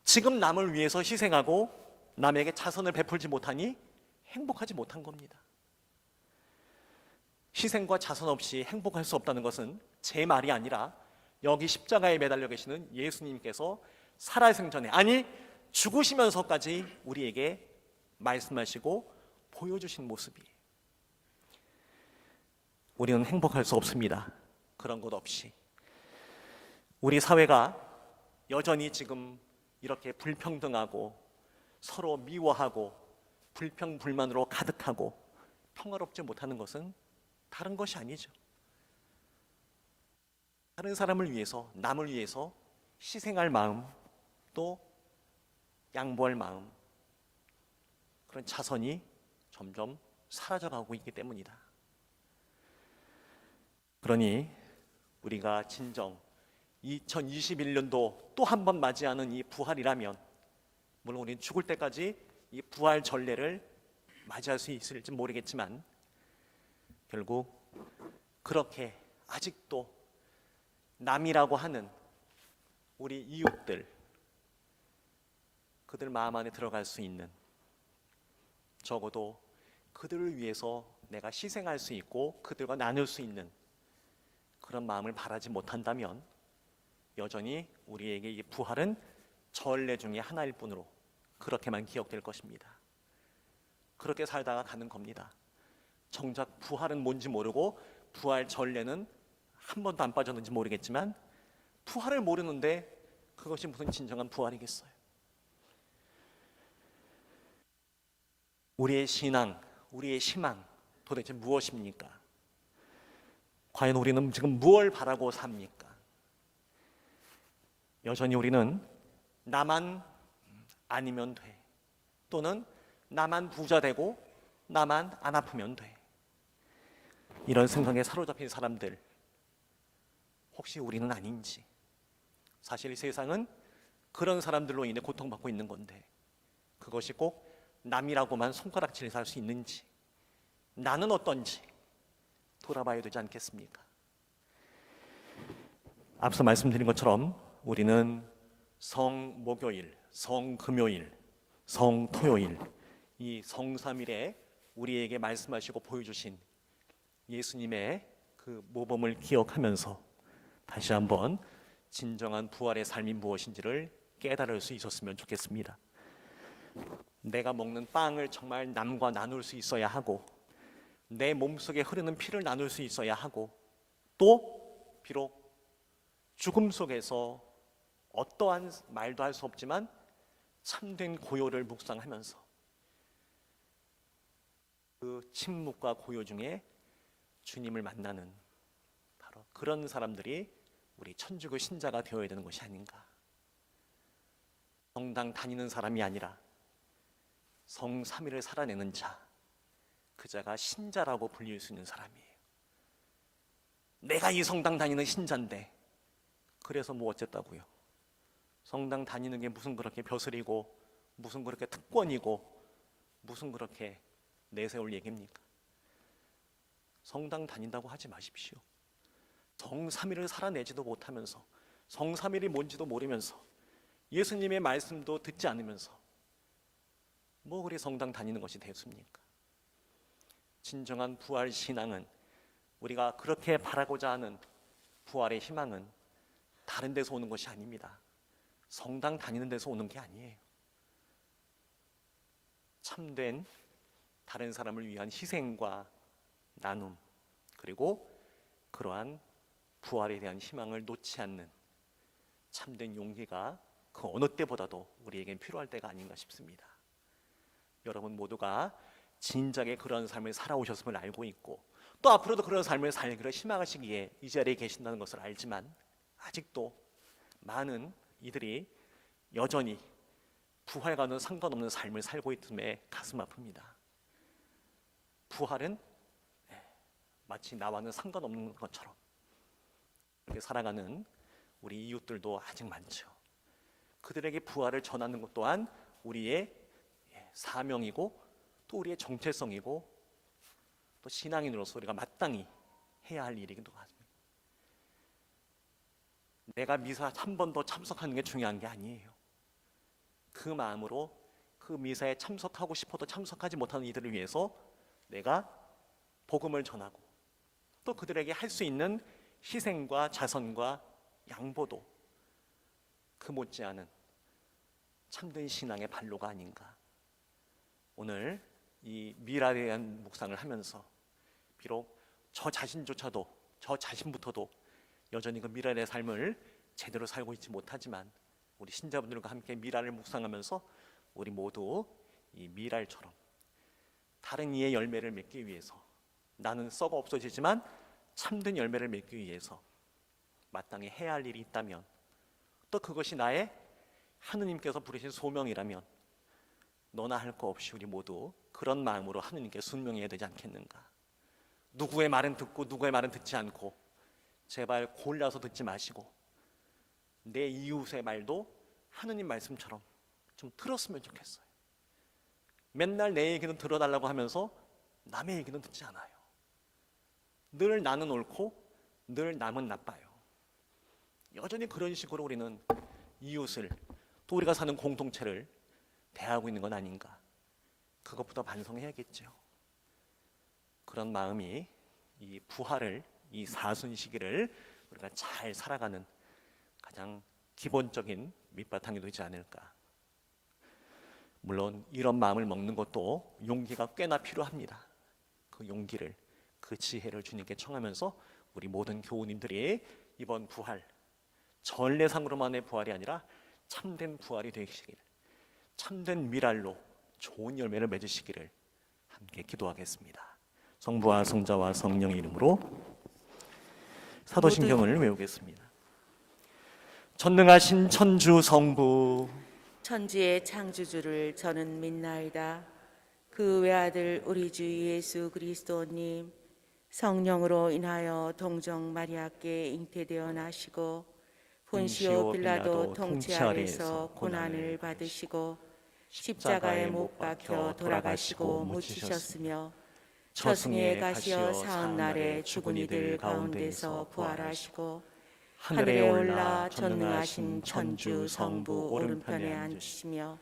지금 남을 위해서 희생하고 남에게 자선을 베풀지 못하니 행복하지 못한 겁니다. 희생과 자선 없이 행복할 수 없다는 것은 제 말이 아니라 여기 십자가에 매달려 계시는 예수님께서 살아생전에, 아니 죽으시면서까지 우리에게 말씀하시고 보여주신 모습이에요. 우리는 행복할 수 없습니다. 그런 것 없이 우리 사회가 여전히 지금 이렇게 불평등하고 서로 미워하고 불평불만으로 가득하고 평화롭지 못하는 것은 다른 것이 아니죠. 다른 사람을 위해서, 남을 위해서 희생할 마음, 또 양보할 마음, 그런 자선이 점점 사라져가고 있기 때문이다. 그러니 우리가 진정 2021년도 또 한 번 맞이하는 이 부활이라면, 물론 우리는 죽을 때까지 이 부활 전례를 맞이할 수 있을지 모르겠지만, 결국 그렇게 아직도 남이라고 하는 우리 이웃들, 그들 마음 안에 들어갈 수 있는, 적어도 그들을 위해서 내가 희생할 수 있고 그들과 나눌 수 있는 그런 마음을 바라지 못한다면 여전히 우리에게 이 부활은 전례 중에 하나일 뿐으로 그렇게만 기억될 것입니다. 그렇게 살다가 가는 겁니다. 정작 부활은 뭔지 모르고 부활 전례는 한 번도 안 빠졌는지 모르겠지만 부활을 모르는데 그것이 무슨 진정한 부활이겠어요? 우리의 신앙, 우리의 희망 도대체 무엇입니까? 과연 우리는 지금 무엇을 바라고 삽니까? 여전히 우리는 나만 아니면 돼, 또는 나만 부자 되고 나만 안 아프면 돼, 이런 생각에 사로잡힌 사람들, 혹시 우리는 아닌지. 사실 세상은 그런 사람들로 인해 고통받고 있는 건데 그것이 꼭 남이라고만 손가락질을 할 수 있는지, 나는 어떤지 돌아봐야 되지 않겠습니까? 앞서 말씀드린 것처럼 우리는 성목요일, 성금요일, 성토요일, 이 성삼일에 우리에게 말씀하시고 보여주신 예수님의 그 모범을 기억하면서 다시 한번 진정한 부활의 삶이 무엇인지를 깨달을 수 있었으면 좋겠습니다. 내가 먹는 빵을 정말 남과 나눌 수 있어야 하고, 내 몸속에 흐르는 피를 나눌 수 있어야 하고, 또 비록 죽음 속에서 어떠한 말도 할 수 없지만 참된 고요를 묵상하면서 그 침묵과 고요 중에 주님을 만나는 바로 그런 사람들이 우리 천주교 신자가 되어야 되는 것이 아닌가. 성당 다니는 사람이 아니라 성삼위를 살아내는 자, 그 자가 신자라고 불릴 수 있는 사람이에요. 내가 이 성당 다니는 신자인데 그래서 뭐 어쨌다고요? 성당 다니는 게 무슨 그렇게 벼슬이고 무슨 그렇게 특권이고 무슨 그렇게 내세울 얘기입니까? 성당 다닌다고 하지 마십시오. 성삼위를 살아내지도 못하면서, 성삼위이 뭔지도 모르면서, 예수님의 말씀도 듣지 않으면서 뭐 그리 성당 다니는 것이 대수입니까? 진정한 부활 신앙은, 우리가 그렇게 바라고자 하는 부활의 희망은 다른 데서 오는 것이 아닙니다. 성당 다니는 데서 오는 게 아니에요. 참된 다른 사람을 위한 희생과 나눔, 그리고 그러한 부활에 대한 희망을 놓지 않는 참된 용기가 그 어느 때보다도 우리에겐 필요할 때가 아닌가 싶습니다. 여러분 모두가 진작에 그런 삶을 살아오셨음을 알고 있고, 또 앞으로도 그런 삶을 살기를 희망하시기에 이 자리에 계신다는 것을 알지만, 아직도 많은 이들이 여전히 부활과는 상관없는 삶을 살고 있음에 가슴 아픕니다. 부활은 마치 나와는 상관없는 것처럼 그렇게 살아가는 우리 이웃들도 아직 많죠. 그들에게 부활을 전하는 것 또한 우리의 사명이고 또 우리의 정체성이고 또 신앙인으로서 우리가 마땅히 해야 할 일이기도 합니다. 내가 미사 한 번 더 참석하는 게 중요한 게 아니에요. 그 마음으로 그 미사에 참석하고 싶어도 참석하지 못하는 이들을 위해서 내가 복음을 전하고, 또 그들에게 할 수 있는 희생과 자선과 양보도 그 못지않은 참된 신앙의 발로가 아닌가. 오늘 이 미라에 대한 묵상을 하면서 비록 저 자신조차도, 저 자신부터도 여전히 그 미랄의 삶을 제대로 살고 있지 못하지만 우리 신자분들과 함께 미랄을 묵상하면서 우리 모두 이 미랄처럼 다른 이의 열매를 맺기 위해서, 나는 썩어 없어지지만 참된 열매를 맺기 위해서 마땅히 해야 할 일이 있다면, 또 그것이 나의 하느님께서 부르신 소명이라면 너나 할 거 없이 우리 모두 그런 마음으로 하느님께 순명해야 되지 않겠는가. 누구의 말은 듣고 누구의 말은 듣지 않고 제발 골라서 듣지 마시고 내 이웃의 말도 하느님 말씀처럼 좀 들었으면 좋겠어요. 맨날 내 얘기는 들어달라고 하면서 남의 얘기는 듣지 않아요. 늘 나는 옳고 늘 남은 나빠요. 여전히 그런 식으로 우리는 이웃을, 또 우리가 사는 공동체를 대하고 있는 건 아닌가. 그것부터 반성해야겠죠. 그런 마음이 이 부활을, 이 사순 시기를 우리가 잘 살아가는 가장 기본적인 밑바탕이 되지 않을까. 물론 이런 마음을 먹는 것도 용기가 꽤나 필요합니다. 그 용기를, 그 지혜를 주님께 청하면서 우리 모든 교우님들이 이번 부활, 전례상으로만의 부활이 아니라 참된 부활이 되시길, 참된 미랄로 좋은 열매를 맺으시기를 함께 기도하겠습니다. 성부와 성자와 성령의 이름으로 사도신경을 외우겠습니다. 전능하신 천주 성부, 천지의 창조주를 저는 믿나이다. 그 외아들 우리 주 예수 그리스도님, 성령으로 인하여 동정 마리아께 잉태되어 나시고 본시오 빌라도 통치 아래에서 고난을 받으시고 십자가에 못 박혀 돌아가시고 묻히셨으며 저승에 가시어 사흘날에 죽은 이들 가운데서 부활하시고 하늘에 올라 전능하신 천주 성부 오른편에 앉으시며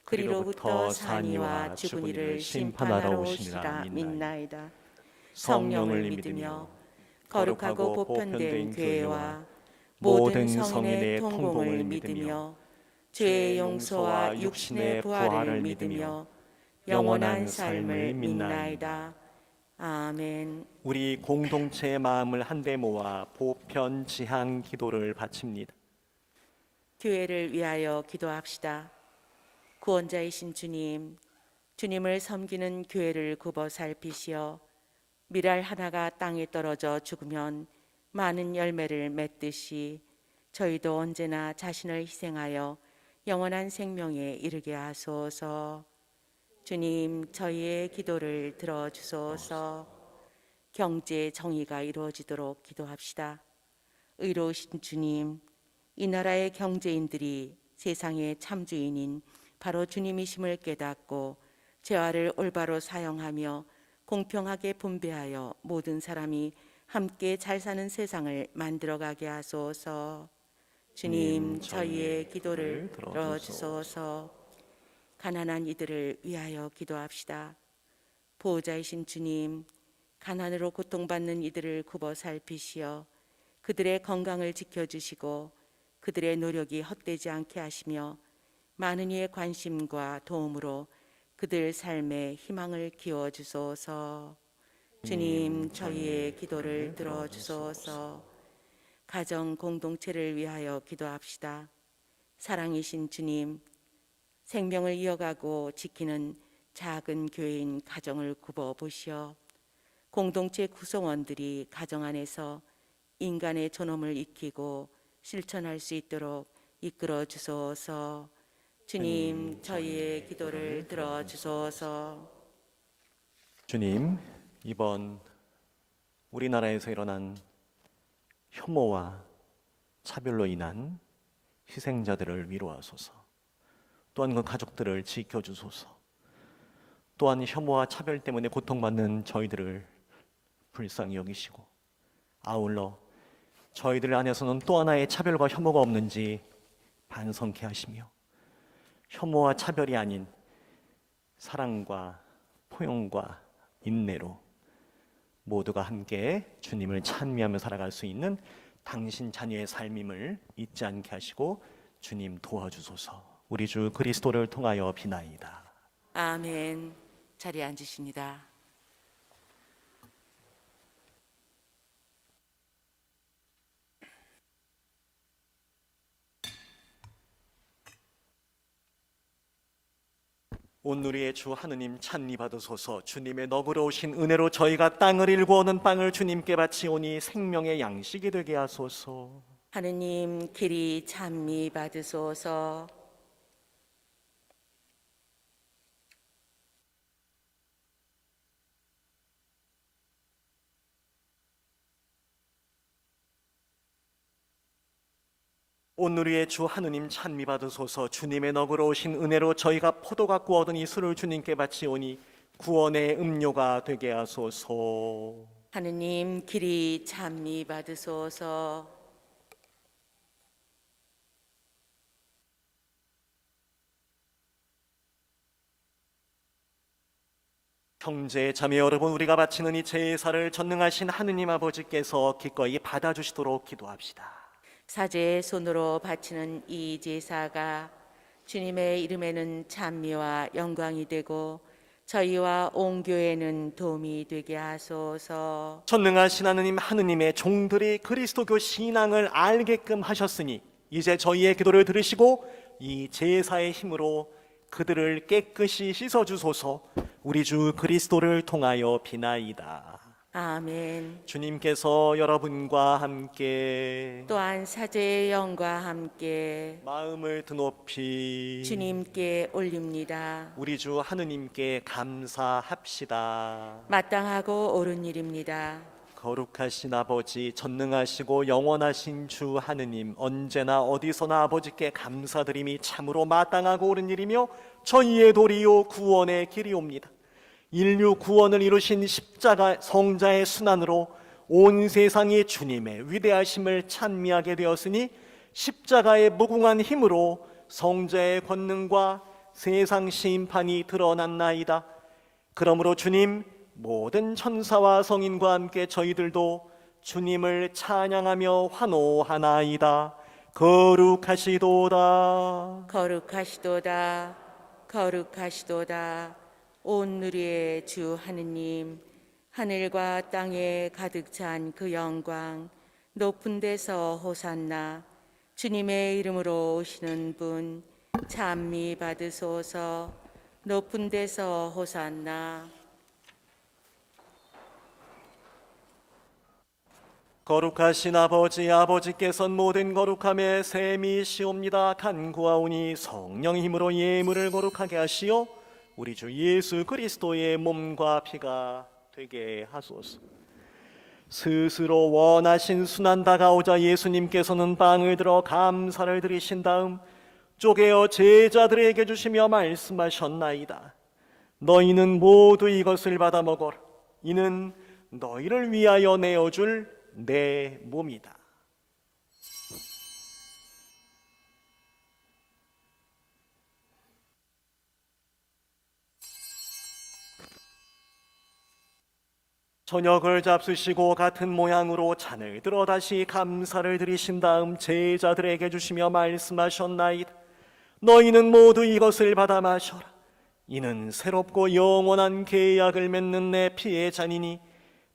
그리로부터 산이와 죽은 이를 심판하러 오시리라 믿나이다. 성령을 믿으며 거룩하고 보편된 교회와 모든 성인의 통공을 믿으며 죄의 용서와 육신의 부활을 믿으며 영원한 삶을 믿나이다. 아멘. 우리 공동체의 마음을 한데 모아 보편 지향 기도를 바칩니다. 교회를 위하여 기도합시다. 구원자이신 주님, 주님을 섬기는 교회를 굽어 살피시어 미랄 하나가 땅에 떨어져 죽으면 많은 열매를 맺듯이 저희도 언제나 자신을 희생하여 영원한 생명에 이르게 하소서. 주님, 저희의 기도를 들어주소서. 경제 정의가 이루어지도록 기도합시다. 의로우신 주님, 이 나라의 경제인들이 세상의 참주인인 바로 주님이심을 깨닫고 재화를 올바로 사용하며 공평하게 분배하여 모든 사람이 함께 잘 사는 세상을 만들어가게 하소서. 주님, 저희의 기도를 들어주소서. 가난한 이들을 위하여 기도합시다. 보호자이신 주님, 가난으로 고통받는 이들을 굽어 살피시어 그들의 건강을 지켜주시고 그들의 노력이 헛되지 않게 하시며 많은 이의 관심과 도움으로 그들 삶에 희망을 키워주소서. 주님, 저희의 기도를 들어주소서. 가정 공동체를 위하여 기도합시다. 사랑이신 주님, 생명을 이어가고 지키는 작은 교회인 가정을 굽어 보시어 공동체 구성원들이 가정 안에서 인간의 존엄을 익히고 실천할 수 있도록 이끌어 주소서. 주님, 저희의 기도를 들어주소서. 주님, 이번 우리나라에서 일어난 혐오와 차별로 인한 희생자들을 위로하소서. 또한 그 가족들을 지켜주소서. 또한 혐오와 차별 때문에 고통받는 저희들을 불쌍히 여기시고 아울러 저희들 안에서는 또 하나의 차별과 혐오가 없는지 반성케 하시며 혐오와 차별이 아닌 사랑과 포용과 인내로 모두가 함께 주님을 찬미하며 살아갈 수 있는 당신 자녀의 삶임을 잊지 않게 하시고 주님 도와주소서. 우리 주 그리스도를 통하여 비나이다. 아멘. 자리에 앉으십니다. 온누리의 주 하느님 찬미 받으소서. 주님의 너그러우신 은혜로 저희가 땅을 일구 얻은 빵을 주님께 바치오니 생명의 양식이 되게 하소서. 하느님 길이 찬미 받으소서. 온누리의 주 하느님 찬미 받으소서. 주님의 너그러우신 은혜로 저희가 포도 갖고 얻은 이 술을 주님께 바치오니 구원의 음료가 되게 하소서. 하느님 길이 찬미 받으소서. 형제 자매 여러분, 우리가 바치는 이 제사를 전능하신 하느님 아버지께서 기꺼이 받아주시도록 기도합시다. 사제의 손으로 바치는 이 제사가 주님의 이름에는 찬미와 영광이 되고 저희와 온 교회는 도움이 되게 하소서. 전능하신 하느님의 종들이 그리스도교 신앙을 알게끔 하셨으니 이제 저희의 기도를 들으시고 이 제사의 힘으로 그들을 깨끗이 씻어주소서. 우리 주 그리스도를 통하여 비나이다. 아멘. 주님께서 여러분과 함께 또한 사제의 영과 함께 마음을 드높이 주님께 올립니다. 우리 주 하느님께 감사합시다. 마땅하고 옳은 일입니다. 거룩하신 아버지, 전능하시고 영원하신 주 하느님, 언제나 어디서나 아버지께 감사드림이 참으로 마땅하고 옳은 일이며 저희의 도리요 구원의 길이옵니다. 인류 구원을 이루신 십자가 성자의 순환으로 온 세상이 주님의 위대하심을 찬미하게 되었으니 십자가의 무궁한 힘으로 성자의 권능과 세상 심판이 드러났나이다. 그러므로 주님, 모든 천사와 성인과 함께 저희들도 주님을 찬양하며 환호하나이다. 거룩하시도다. 거룩하시도다. 거룩하시도다. 온 누리의 주 하느님, 하늘과 땅에 가득 찬 그 영광, 높은 데서 호산나. 주님의 이름으로 오시는 분 찬미 받으소서. 높은 데서 호산나. 거룩하신 아버지, 아버지께서는 모든 거룩함에 셈이시옵니다. 간구하오니 성령의 힘으로 예물을 거룩하게 하시어 우리 주 예수 그리스도의 몸과 피가 되게 하소서. 스스로 원하신 순환 다가오자 예수님께서는 빵을 들어 감사를 드리신 다음 쪼개어 제자들에게 주시며 말씀하셨나이다. 너희는 모두 이것을 받아 먹어라. 이는 너희를 위하여 내어줄 내 몸이다. 저녁을 잡수시고 같은 모양으로 잔을 들어 다시 감사를 드리신 다음 제자들에게 주시며 말씀하셨나이다. 너희는 모두 이것을 받아 마셔라. 이는 새롭고 영원한 계약을 맺는 내 피의 잔이니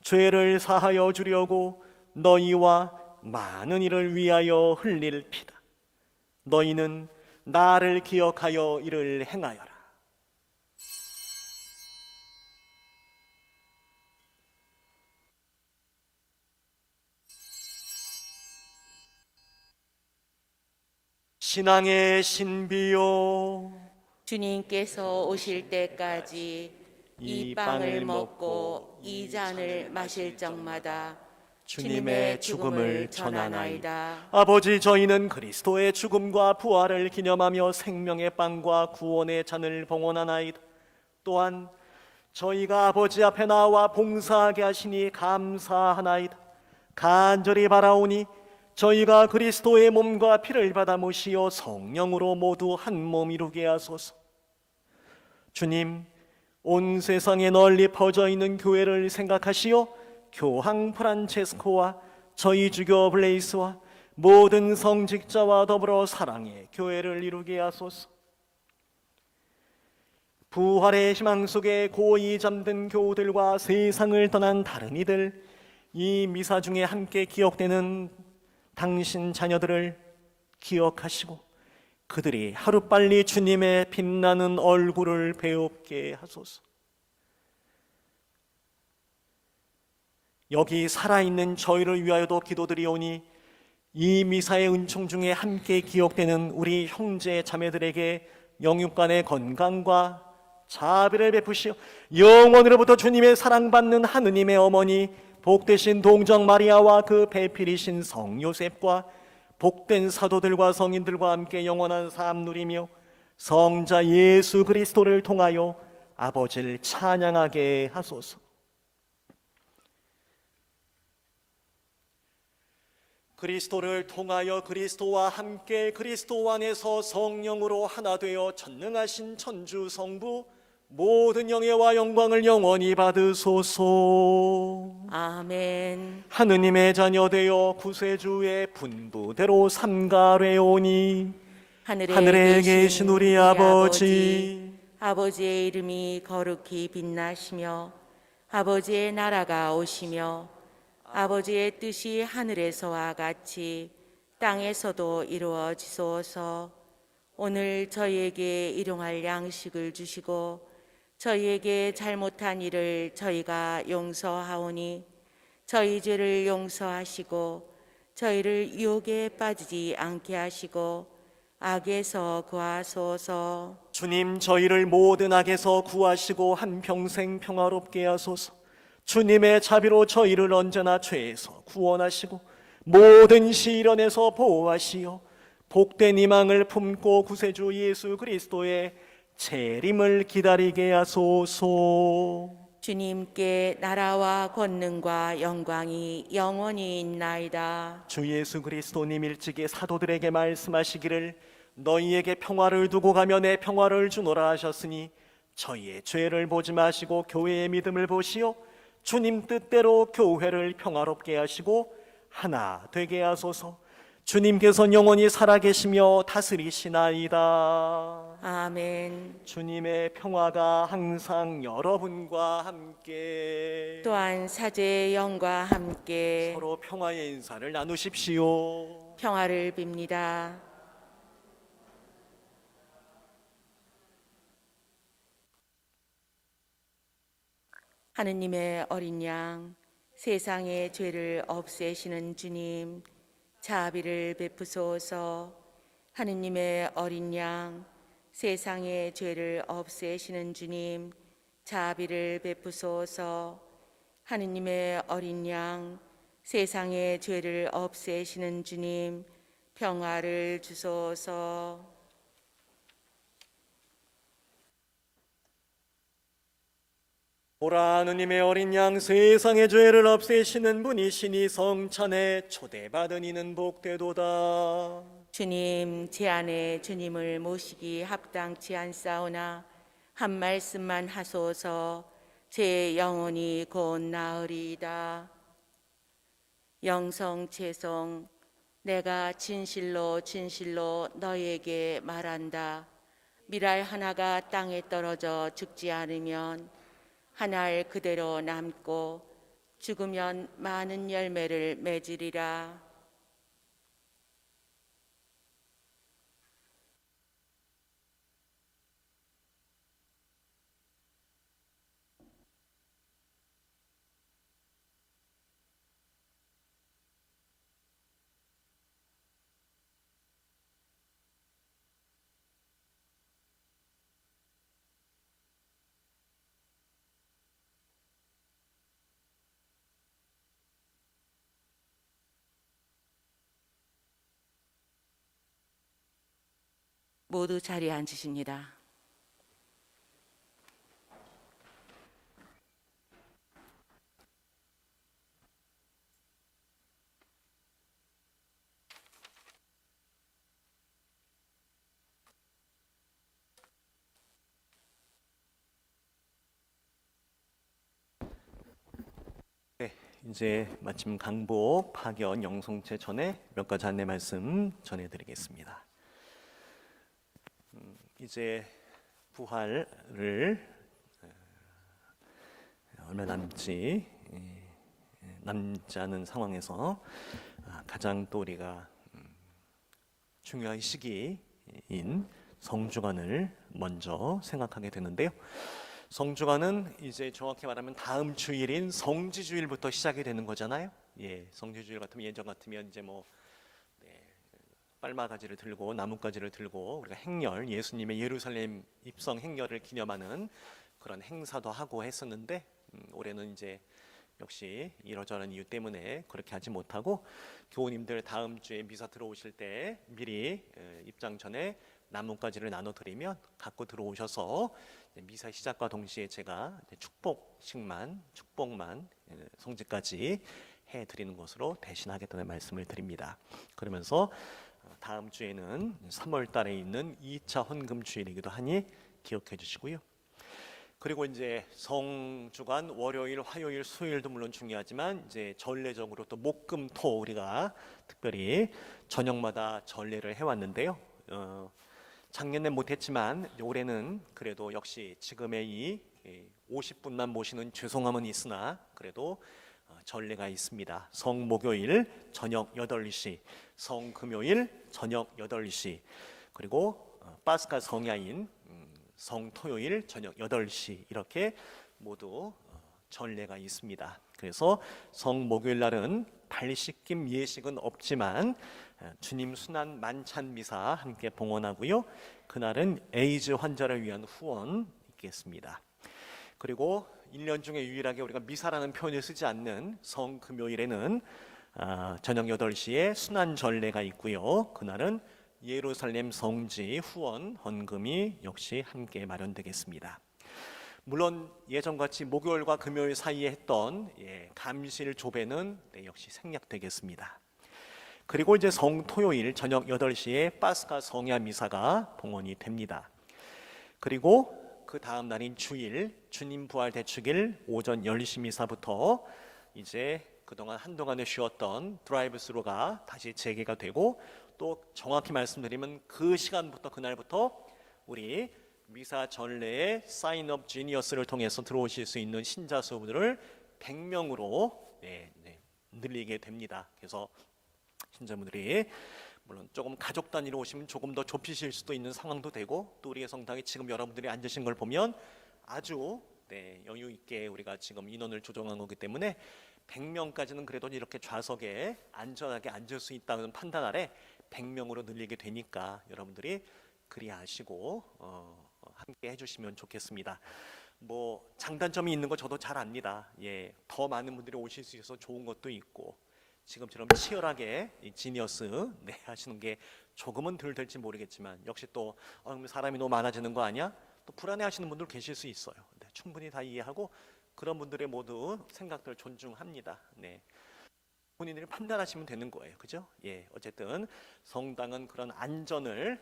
죄를 사하여 주려고 너희와 많은 이를 위하여 흘릴 피다. 너희는 나를 기억하여 이를 행하여라. 신앙의 신비요, 주님께서 오실 때까지 이 빵을 먹고 이 잔을 마실 적마다 주님의 죽음을 전하나이다. 아버지, 저희는 그리스도의 죽음과 부활을 기념하며 생명의 빵과 구원의 잔을 봉헌하나이다. 또한 저희가 아버지 앞에 나와 봉사하게 하시니 감사하나이다. 간절히 바라오니 저희가 그리스도의 몸과 피를 받아 모시어 성령으로 모두 한 몸 이루게 하소서. 주님, 온 세상에 널리 퍼져 있는 교회를 생각하시어 교황 프란체스코와 저희 주교 블레이스와 모든 성직자와 더불어 사랑의 교회를 이루게 하소서. 부활의 희망 속에 고이 잠든 교우들과 세상을 떠난 다른 이들, 이 미사 중에 함께 기억되는 당신 자녀들을 기억하시고 그들이 하루빨리 주님의 빛나는 얼굴을 배웁게 하소서. 여기 살아있는 저희를 위하여도 기도드리오니 이 미사의 은총 중에 함께 기억되는 우리 형제 자매들에게 영육간의 건강과 자비를 베푸시어 영원으로부터 주님의 사랑받는 하느님의 어머니 복되신 동정 마리아와 그 배필이신 성 요셉과 복된 사도들과 성인들과 함께 영원한 삶 누리며 성자 예수 그리스도를 통하여 아버지를 찬양하게 하소서. 그리스도를 통하여 그리스도와 함께 그리스도 안에서 성령으로 하나 되어 전능하신 천주 성부 모든 영예와 영광을 영원히 받으소서. 아멘. 하느님의 자녀 되어 구세주의 분부대로 삼가래오니 하늘에 계신 우리 아버지, 아버지의 이름이 거룩히 빛나시며 아버지의 나라가 오시며 아버지의 뜻이 하늘에서와 같이 땅에서도 이루어지소서. 오늘 저희에게 일용할 양식을 주시고 저희에게 잘못한 일을 저희가 용서하오니 저희 죄를 용서하시고 저희를 유혹에 빠지지 않게 하시고 악에서 구하소서. 주님 저희를 모든 악에서 구하시고 한평생 평화롭게 하소서. 주님의 자비로 저희를 언제나 죄에서 구원하시고 모든 시련에서 보호하시어 복된 희망을 품고 구세주 예수 그리스도의 재림을 기다리게 하소서. 주님께 나라와 권능과 영광이 영원히 있나이다. 주 예수 그리스도님 일찍이 사도들에게 말씀하시기를 너희에게 평화를 두고 가며 내 평화를 주노라 하셨으니 저희의 죄를 보지 마시고 교회의 믿음을 보시어 주님 뜻대로 교회를 평화롭게 하시고 하나 되게 하소서. 주님께서는 영원히 살아계시며 다스리시나이다. 아멘. 주님의 평화가 항상 여러분과 함께 또한 사제의 영과 함께 서로 평화의 인사를 나누십시오. 평화를 빕니다. 하느님의 어린 양, 세상의 죄를 없애시는 주님, 자비를 베푸소서. 하느님의 어린 양, 세상의 죄를 없애시는 주님, 자비를 베푸소서. 하느님의 어린 양, 세상의 죄를 없애시는 주님, 평화를 주소서. 보라 하느님의 어린 양 세상의 죄를 없애시는 분이시니 성찬에 초대받은 이는 복되도다. 주님, 제 안에 주님을 모시기 합당치 않사오나 한 말씀만 하소서. 제 영혼이 곧 나으리이다. 영성체성, 내가 진실로 진실로 너희에게 말한다. 밀알 하나가 땅에 떨어져 죽지 않으면 한 알 그대로 남고 죽으면 많은 열매를 맺으리라. 모두 자리에 앉으십니다. 네, 이제 마침 강복 파견 영성체 전에 몇 가지 안내 말씀 전해드리겠습니다. 이제 부활을 얼마 남지 않은 상황에서 가장 또 우리가 중요한 시기 성주간을 먼저 생각하게 되는데요. 성주간은 이제 정확히 말하면 다음 주일인 성지주일부터 시작이 되는 거잖아요. 예, 성지주일 같으면 예전 같으면 이제 뭐 빨마가지를 들고 나뭇가지를 들고 우리가 행렬, 예수님의 예루살렘 입성 행렬을 기념하는 그런 행사도 하고 했었는데 올해는 이제 역시 이러저런 이유 때문에 그렇게 하지 못하고 교우님들 다음 주에 미사 들어오실 때 미리 입장 전에 나뭇가지를 나눠드리면 갖고 들어오셔서 미사 시작과 동시에 제가 축복만 성지까지 해드리는 것으로 대신하겠다는 말씀을 드립니다. 그러면서 다음 주에는 3월 달에 있는 2차 헌금 주일이기도 하니 기억해 주시고요. 그리고 이제 성주간 월요일, 화요일, 수요일도 물론 중요하지만 이제 전례적으로 또 목금토 우리가 특별히 저녁마다 전례를 해왔는데요. 작년에 못했지만 올해는 그래도 역시 지금의 이 50분만 모시는 죄송함은 있으나 그래도 전례가 있습니다. 성목요일 저녁 8시, 성금요일 저녁 8시, 그리고 파스카 성야인 성토요일 저녁 8시 이렇게 모두 전례가 있습니다. 그래서 성목요일 날은 발 씻김 예식은 없지만 주님 순환 만찬 미사 함께 봉헌하고요. 그날은 에이즈 환자를 위한 후원 있겠습니다. 그리고 1년 중에 유일하게 우리가 미사라는 표현을 쓰지 않는 성금요일에는 저녁 8시에 순환 전례가 있고요. 그날은 예루살렘 성지 후원 헌금이 역시 함께 마련되겠습니다. 물론 예전같이 목요일과 금요일 사이에 했던 감실 조배는 역시 생략되겠습니다. 그리고 이제 성토요일 저녁 8시에 파스카 성야 미사가 봉헌이 됩니다. 그리고 그 다음 날인 주일 주님 부활 대축일 오전 10시 미사부터 이제 그동안 한동안에 쉬었던 드라이브 스루가 다시 재개가 되고 또 정확히 말씀드리면 그 시간부터 그날부터 우리 미사 전례의 사인업 지니어스를 통해서 들어오실 수 있는 신자 수들을 100명으로 늘리게 됩니다. 그래서 신자분들이 물론 조금 가족 단위로 오시면 조금 더 좁히실 수도 있는 상황도 되고 또 우리의 성당에 지금 여러분들이 앉으신 걸 보면 아주 여유 있게 우리가 지금 인원을 조정한 거기 때문에 100명까지는 그래도 이렇게 좌석에 안전하게 앉을 수 있다는 판단 아래 100명으로 늘리게 되니까 여러분들이 그리 아시고 함께 해주시면 좋겠습니다. 뭐 장단점이 있는 거 저도 잘 압니다. 더 많은 분들이 오실 수 있어서 좋은 것도 있고 지금처럼 치열하게 지니어스 하시는 게 조금은 덜 될지 모르겠지만 역시 또 사람이 너무 많아지는 거 아니야? 또 불안해하시는 분들 계실 수 있어요. 충분히 다 이해하고 그런 분들의 모두 생각들 존중합니다. 본인들이 판단하시면 되는 거예요. 그죠? 어쨌든 성당은 그런 안전을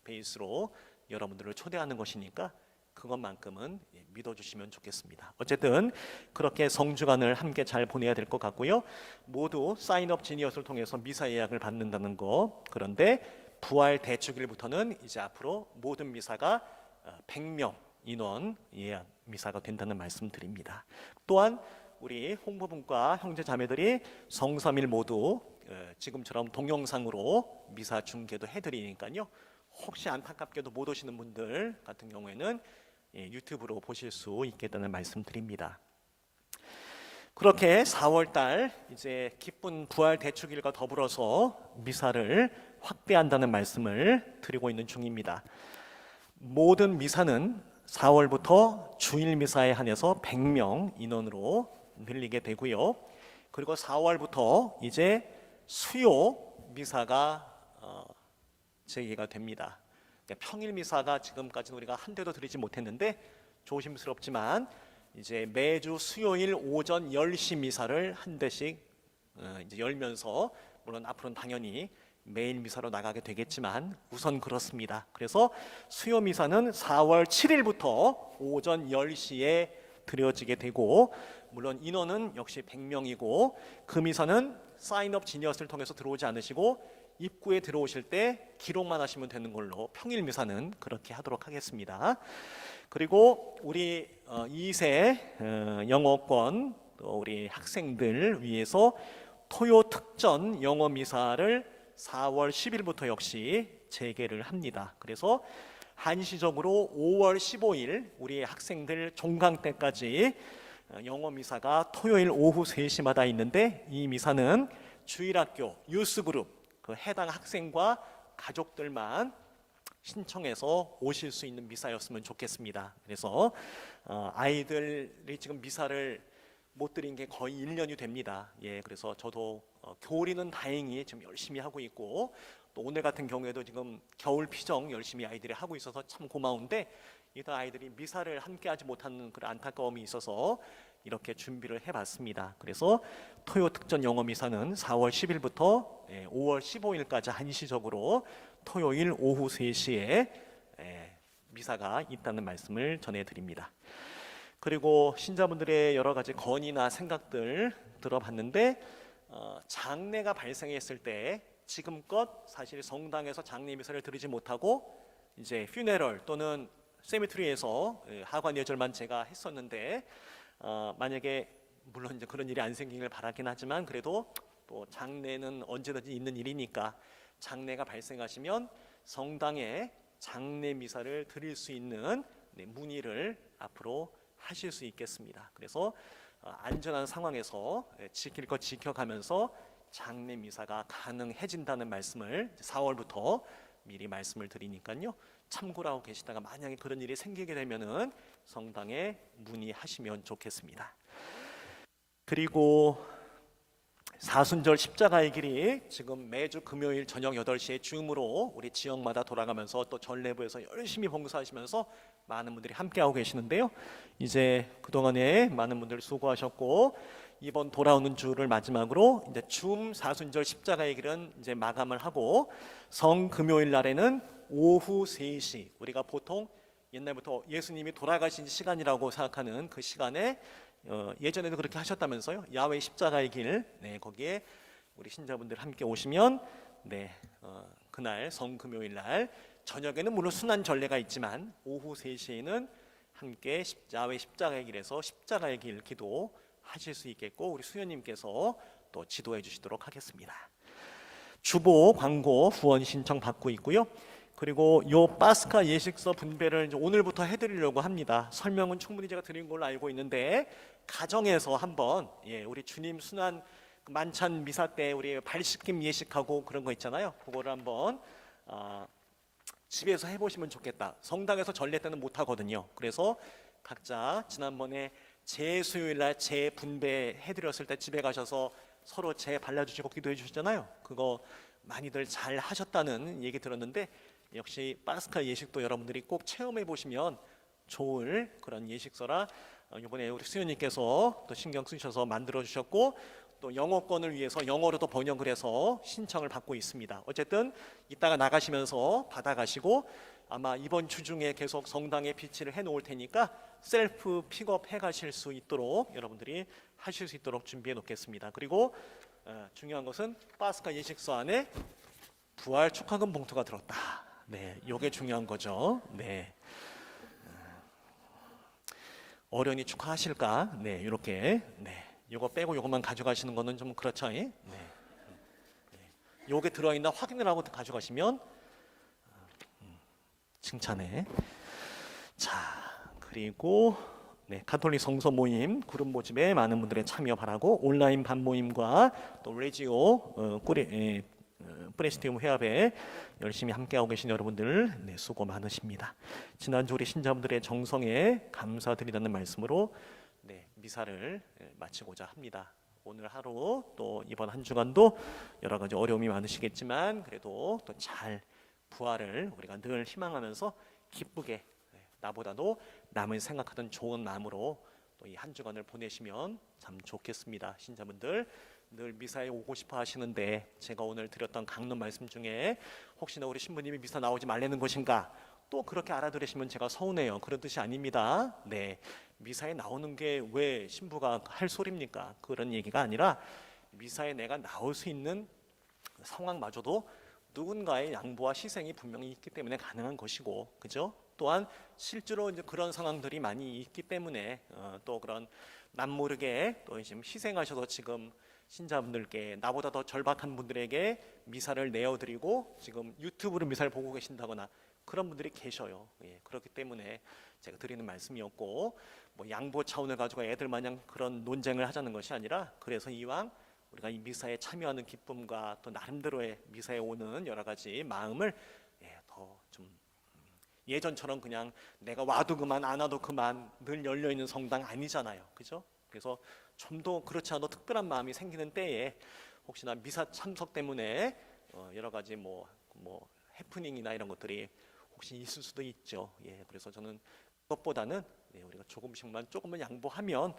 베이스로 여러분들을 초대하는 것이니까 그것만큼은 믿어주시면 좋겠습니다. 어쨌든 그렇게 성주간을 함께 잘 보내야 될 것 같고요. 모두 사인업 지니어스를 통해서 미사 예약을 받는다는 거. 그런데 부활 대축일부터는 이제 앞으로 모든 미사가 100명 인원 예약 미사가 된다는 말씀 드립니다. 또한 우리 홍보분과 형제 자매들이 성삼일 모두 지금처럼 동영상으로 미사 중계도 해드리니까요. 혹시 안타깝게도 못 오시는 분들 같은 경우에는 유튜브로 보실 수 있겠다는 말씀 드립니다. 그렇게 4월달 이제 기쁜 부활 대축일과 더불어서 미사를 확대한다는 말씀을 드리고 있는 중입니다. 모든 미사는 4월부터 주일 미사에 한해서 100명 인원으로 늘리게 되고요. 그리고 4월부터 이제 수요 미사가 재개가 됩니다. 평일 미사가 지금까지는 우리가 한 대도 드리지 못했는데 조심스럽지만 이제 매주 수요일 오전 10시 미사를 한 대씩 이제 열면서 물론 앞으로는 당연히 매일 미사로 나가게 되겠지만 우선 그렇습니다. 그래서 수요 미사는 4월 7일부터 오전 10시에 드려지게 되고 물론 인원은 역시 100명이고 그 미사는 사인업 지니어스를 통해서 들어오지 않으시고 입구에 들어오실 때 기록만 하시면 되는 걸로 평일 미사는 그렇게 하도록 하겠습니다. 그리고 우리 2세 영어권 또 우리 학생들 위해서 토요 특전 영어 미사를 4월 10일부터 역시 재개를 합니다. 그래서 한시적으로 5월 15일 우리 학생들 종강 때까지 영어 미사가 토요일 오후 3시마다 있는데, 이 미사는 주일학교 유스그룹 그 해당 학생과 가족들만 신청해서 오실 수 있는 미사였으면 좋겠습니다. 그래서 아이들이 지금 미사를 못 드린 게 거의 1년이 됩니다. 예, 그래서 저도 교리는 다행히 지금 열심히 하고 있고, 또 오늘 같은 경우에도 지금 겨울 피정 열심히 아이들이 하고 있어서 참 고마운데, 이런 아이들이 미사를 함께하지 못하는 그런 안타까움이 있어서 이렇게 준비를 해봤습니다. 그래서 토요 특전 영어 미사는 4월 10일부터 5월 15일까지 한시적으로 토요일 오후 3시에 미사가 있다는 말씀을 전해드립니다. 그리고 신자분들의 여러 가지 건의나 생각들 들어봤는데, 장례가 발생했을 때 지금껏 사실 성당에서 장례 미사를 드리지 못하고 이제 퓨네럴 또는 세미트리에서 하관 예절만 제가 했었는데, 만약에 물론 이제 그런 일이 안 생기길 바라긴 하지만, 그래도 또 장례는 언제든지 있는 일이니까 장례가 발생하시면 성당에 장례 미사를 드릴 수 있는 문의를 앞으로 하실 수 있겠습니다. 그래서 안전한 상황에서 지킬 것 지켜가면서 장례 미사가 가능해진다는 말씀을 4월부터 미리 말씀을 드리니까요, 참고를 하고 계시다가 만약에 그런 일이 생기게 되면은 성당에 문의하시면 좋겠습니다. 그리고 사순절 십자가의 길이 지금 매주 금요일 저녁 8시에 줌으로 우리 지역마다 돌아가면서 또 전례부에서 열심히 봉사하시면서 많은 분들이 함께하고 계시는데요, 이제 그동안에 많은 분들 수고하셨고, 이번 돌아오는 주를 마지막으로 이제 줌 사순절 십자가의 길은 이제 마감을 하고, 성금요일 날에는 오후 3시, 우리가 보통 옛날부터 예수님이 돌아가신 시간이라고 생각하는 그 시간에 예전에도 그렇게 하셨다면서요, 야외 십자가의 길, 거기에 우리 신자분들 함께 오시면 그날 성금요일 날 저녁에는 물론 순환 전례가 있지만 오후 3시에는 함께 야외 십자가의 길에서 십자가의 길 기도 하실 수 있겠고, 우리 수녀님께서 또 지도해 주시도록 하겠습니다. 주보 광고 후원 신청 받고 있고요. 그리고 요 파스카 예식서 분배를 이제 오늘부터 해드리려고 합니다. 설명은 충분히 제가 드린 걸로 알고 있는데, 가정에서 한번 우리 주님 순환 만찬 미사 때 우리 발씻김 예식하고 그런 거 있잖아요. 그거를 한번 집에서 해보시면 좋겠다. 성당에서 전례 때는 못 하거든요. 그래서 각자 지난번에 재수요일날 재분배 해드렸을 때 집에 가셔서 서로 재 발라주시고 기도해 주셨잖아요. 그거 많이들 잘 하셨다는 얘기 들었는데, 역시 파스카 예식도 여러분들이 꼭 체험해 보시면 좋을 그런 예식서라 이번에 우리 수녀님께서 또 신경 쓰셔서 만들어 주셨고, 또 영어권을 위해서 영어로도 번역을 해서 신청을 받고 있습니다. 어쨌든 이따가 나가시면서 받아가시고, 아마 이번 주 중에 계속 성당에 비치를 해 놓을 테니까 셀프 픽업 해 가실 수 있도록 여러분들이 하실 수 있도록 준비해 놓겠습니다. 그리고 중요한 것은 파스카 예식서 안에 부활 축하금 봉투가 들었다. 이게 중요한 거죠. 어련히 축하하실까? 이렇게 요거 빼고 요것만 가져가시는 거는 좀 그렇죠. 요게 들어있나 확인을 하고 가져가시면 칭찬해. 자, 그리고 가톨릭 성서 모임 그룹 모집에 많은 분들의 참여 바라고, 온라인 반 모임과 또 레지오 프레시티움 회합에 열심히 함께하고 계신 여러분들 수고 많으십니다. 지난주 우리 신자분들의 정성에 감사드리다는 말씀으로 미사를 마치고자 합니다. 오늘 하루 또 이번 한 주간도 여러 가지 어려움이 많으시겠지만, 그래도 또 잘 부활을 우리가 늘 희망하면서 기쁘게, 나보다도 남을 생각하던 좋은 마음으로 또 이 한 주간을 보내시면 참 좋겠습니다. 신자분들 늘 미사에 오고 싶어 하시는데, 제가 오늘 드렸던 강론 말씀 중에 혹시나 우리 신부님이 미사 나오지 말라는 것인가, 또 그렇게 알아들으시면 제가 서운해요. 그런 뜻이 아닙니다. 미사에 나오는 게 왜 신부가 할 소리입니까? 그런 얘기가 아니라, 미사에 내가 나올 수 있는 상황마저도 누군가의 양보와 희생이 분명히 있기 때문에 가능한 것이고, 그죠? 또한 실제로 이제 그런 상황들이 많이 있기 때문에 또 그런 남모르게 또 지금 희생하셔서 지금 신자분들께, 나보다 더 절박한 분들에게 미사를 내어드리고 지금 유튜브로 미사를 보고 계신다거나 그런 분들이 계셔요. 예, 그렇기 때문에 제가 드리는 말씀이었고, 뭐 양보 차원을 가지고 애들 마냥 그런 논쟁을 하자는 것이 아니라, 그래서 이왕 우리가 이 미사에 참여하는 기쁨과 또 나름대로의 미사에 오는 여러 가지 마음을 더 좀 예전처럼 그냥 내가 와도 그만 안 와도 그만 늘 열려 있는 성당 아니잖아요, 그죠? 그래서 좀 더 그렇지 않아도 특별한 마음이 생기는 때에 혹시나 미사 참석 때문에 여러 가지 뭐 해프닝이나 이런 것들이 혹시 있을 수도 있죠. 예, 그래서 저는 그것보다는 우리가 조금만 양보하면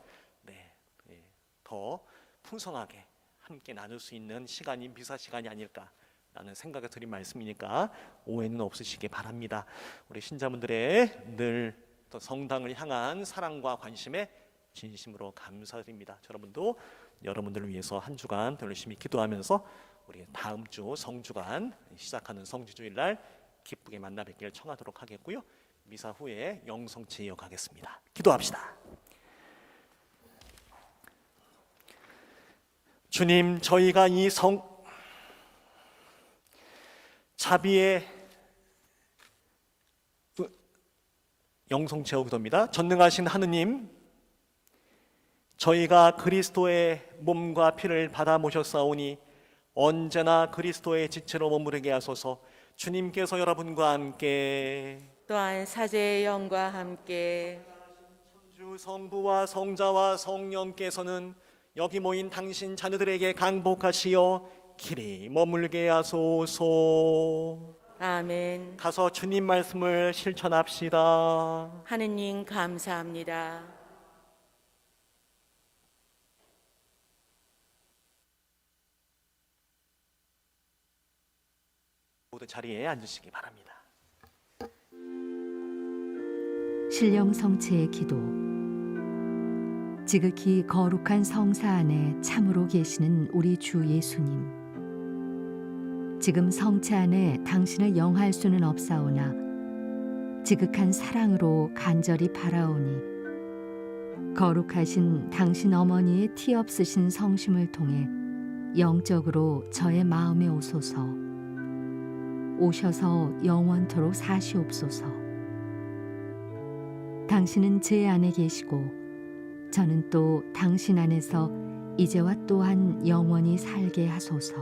더 풍성하게 함께 나눌 수 있는 시간이 미사 시간이 아닐까라는 생각이 드린 말씀이니까 오해는 없으시기 바랍니다. 우리 신자분들의 늘 또 성당을 향한 사랑과 관심에 진심으로 감사드립니다. 여러분도 여러분들을 위해서 한 주간 더 열심히 기도하면서 우리 다음 주 성주간 시작하는 성지주일날 기쁘게 만나 뵙기를 청하도록 하겠고요. 미사 후에 영성체 이어가겠습니다. 기도합시다. 주님, 저희가 이 자비의 영성체어 기도입니다. 전능하신 하느님, 저희가 그리스도의 몸과 피를 받아 모셨사오니 언제나 그리스도의 지체로 머무르게 하소서. 주님께서 여러분과 함께 또한 사제의 영과 함께 주 성부와 성자와 성령께서는 여기 모인 당신 자녀들에게 강복하시어 길이 머물게 하소서. 아멘. 가서 주님 말씀을 실천합시다. 하느님 감사합니다. 모두 자리에 앉으시기 바랍니다. 신령 성체의 기도. 지극히 거룩한 성사 안에 참으로 계시는 우리 주 예수님, 지금 성체 안에 당신을 영할 수는 없사오나 지극한 사랑으로 간절히 바라오니 거룩하신 당신 어머니의 티 없으신 성심을 통해 영적으로 저의 마음에 오소서. 오셔서 영원토록 사시옵소서. 당신은 제 안에 계시고 저는 또 당신 안에서 이제와 또한 영원히 살게 하소서.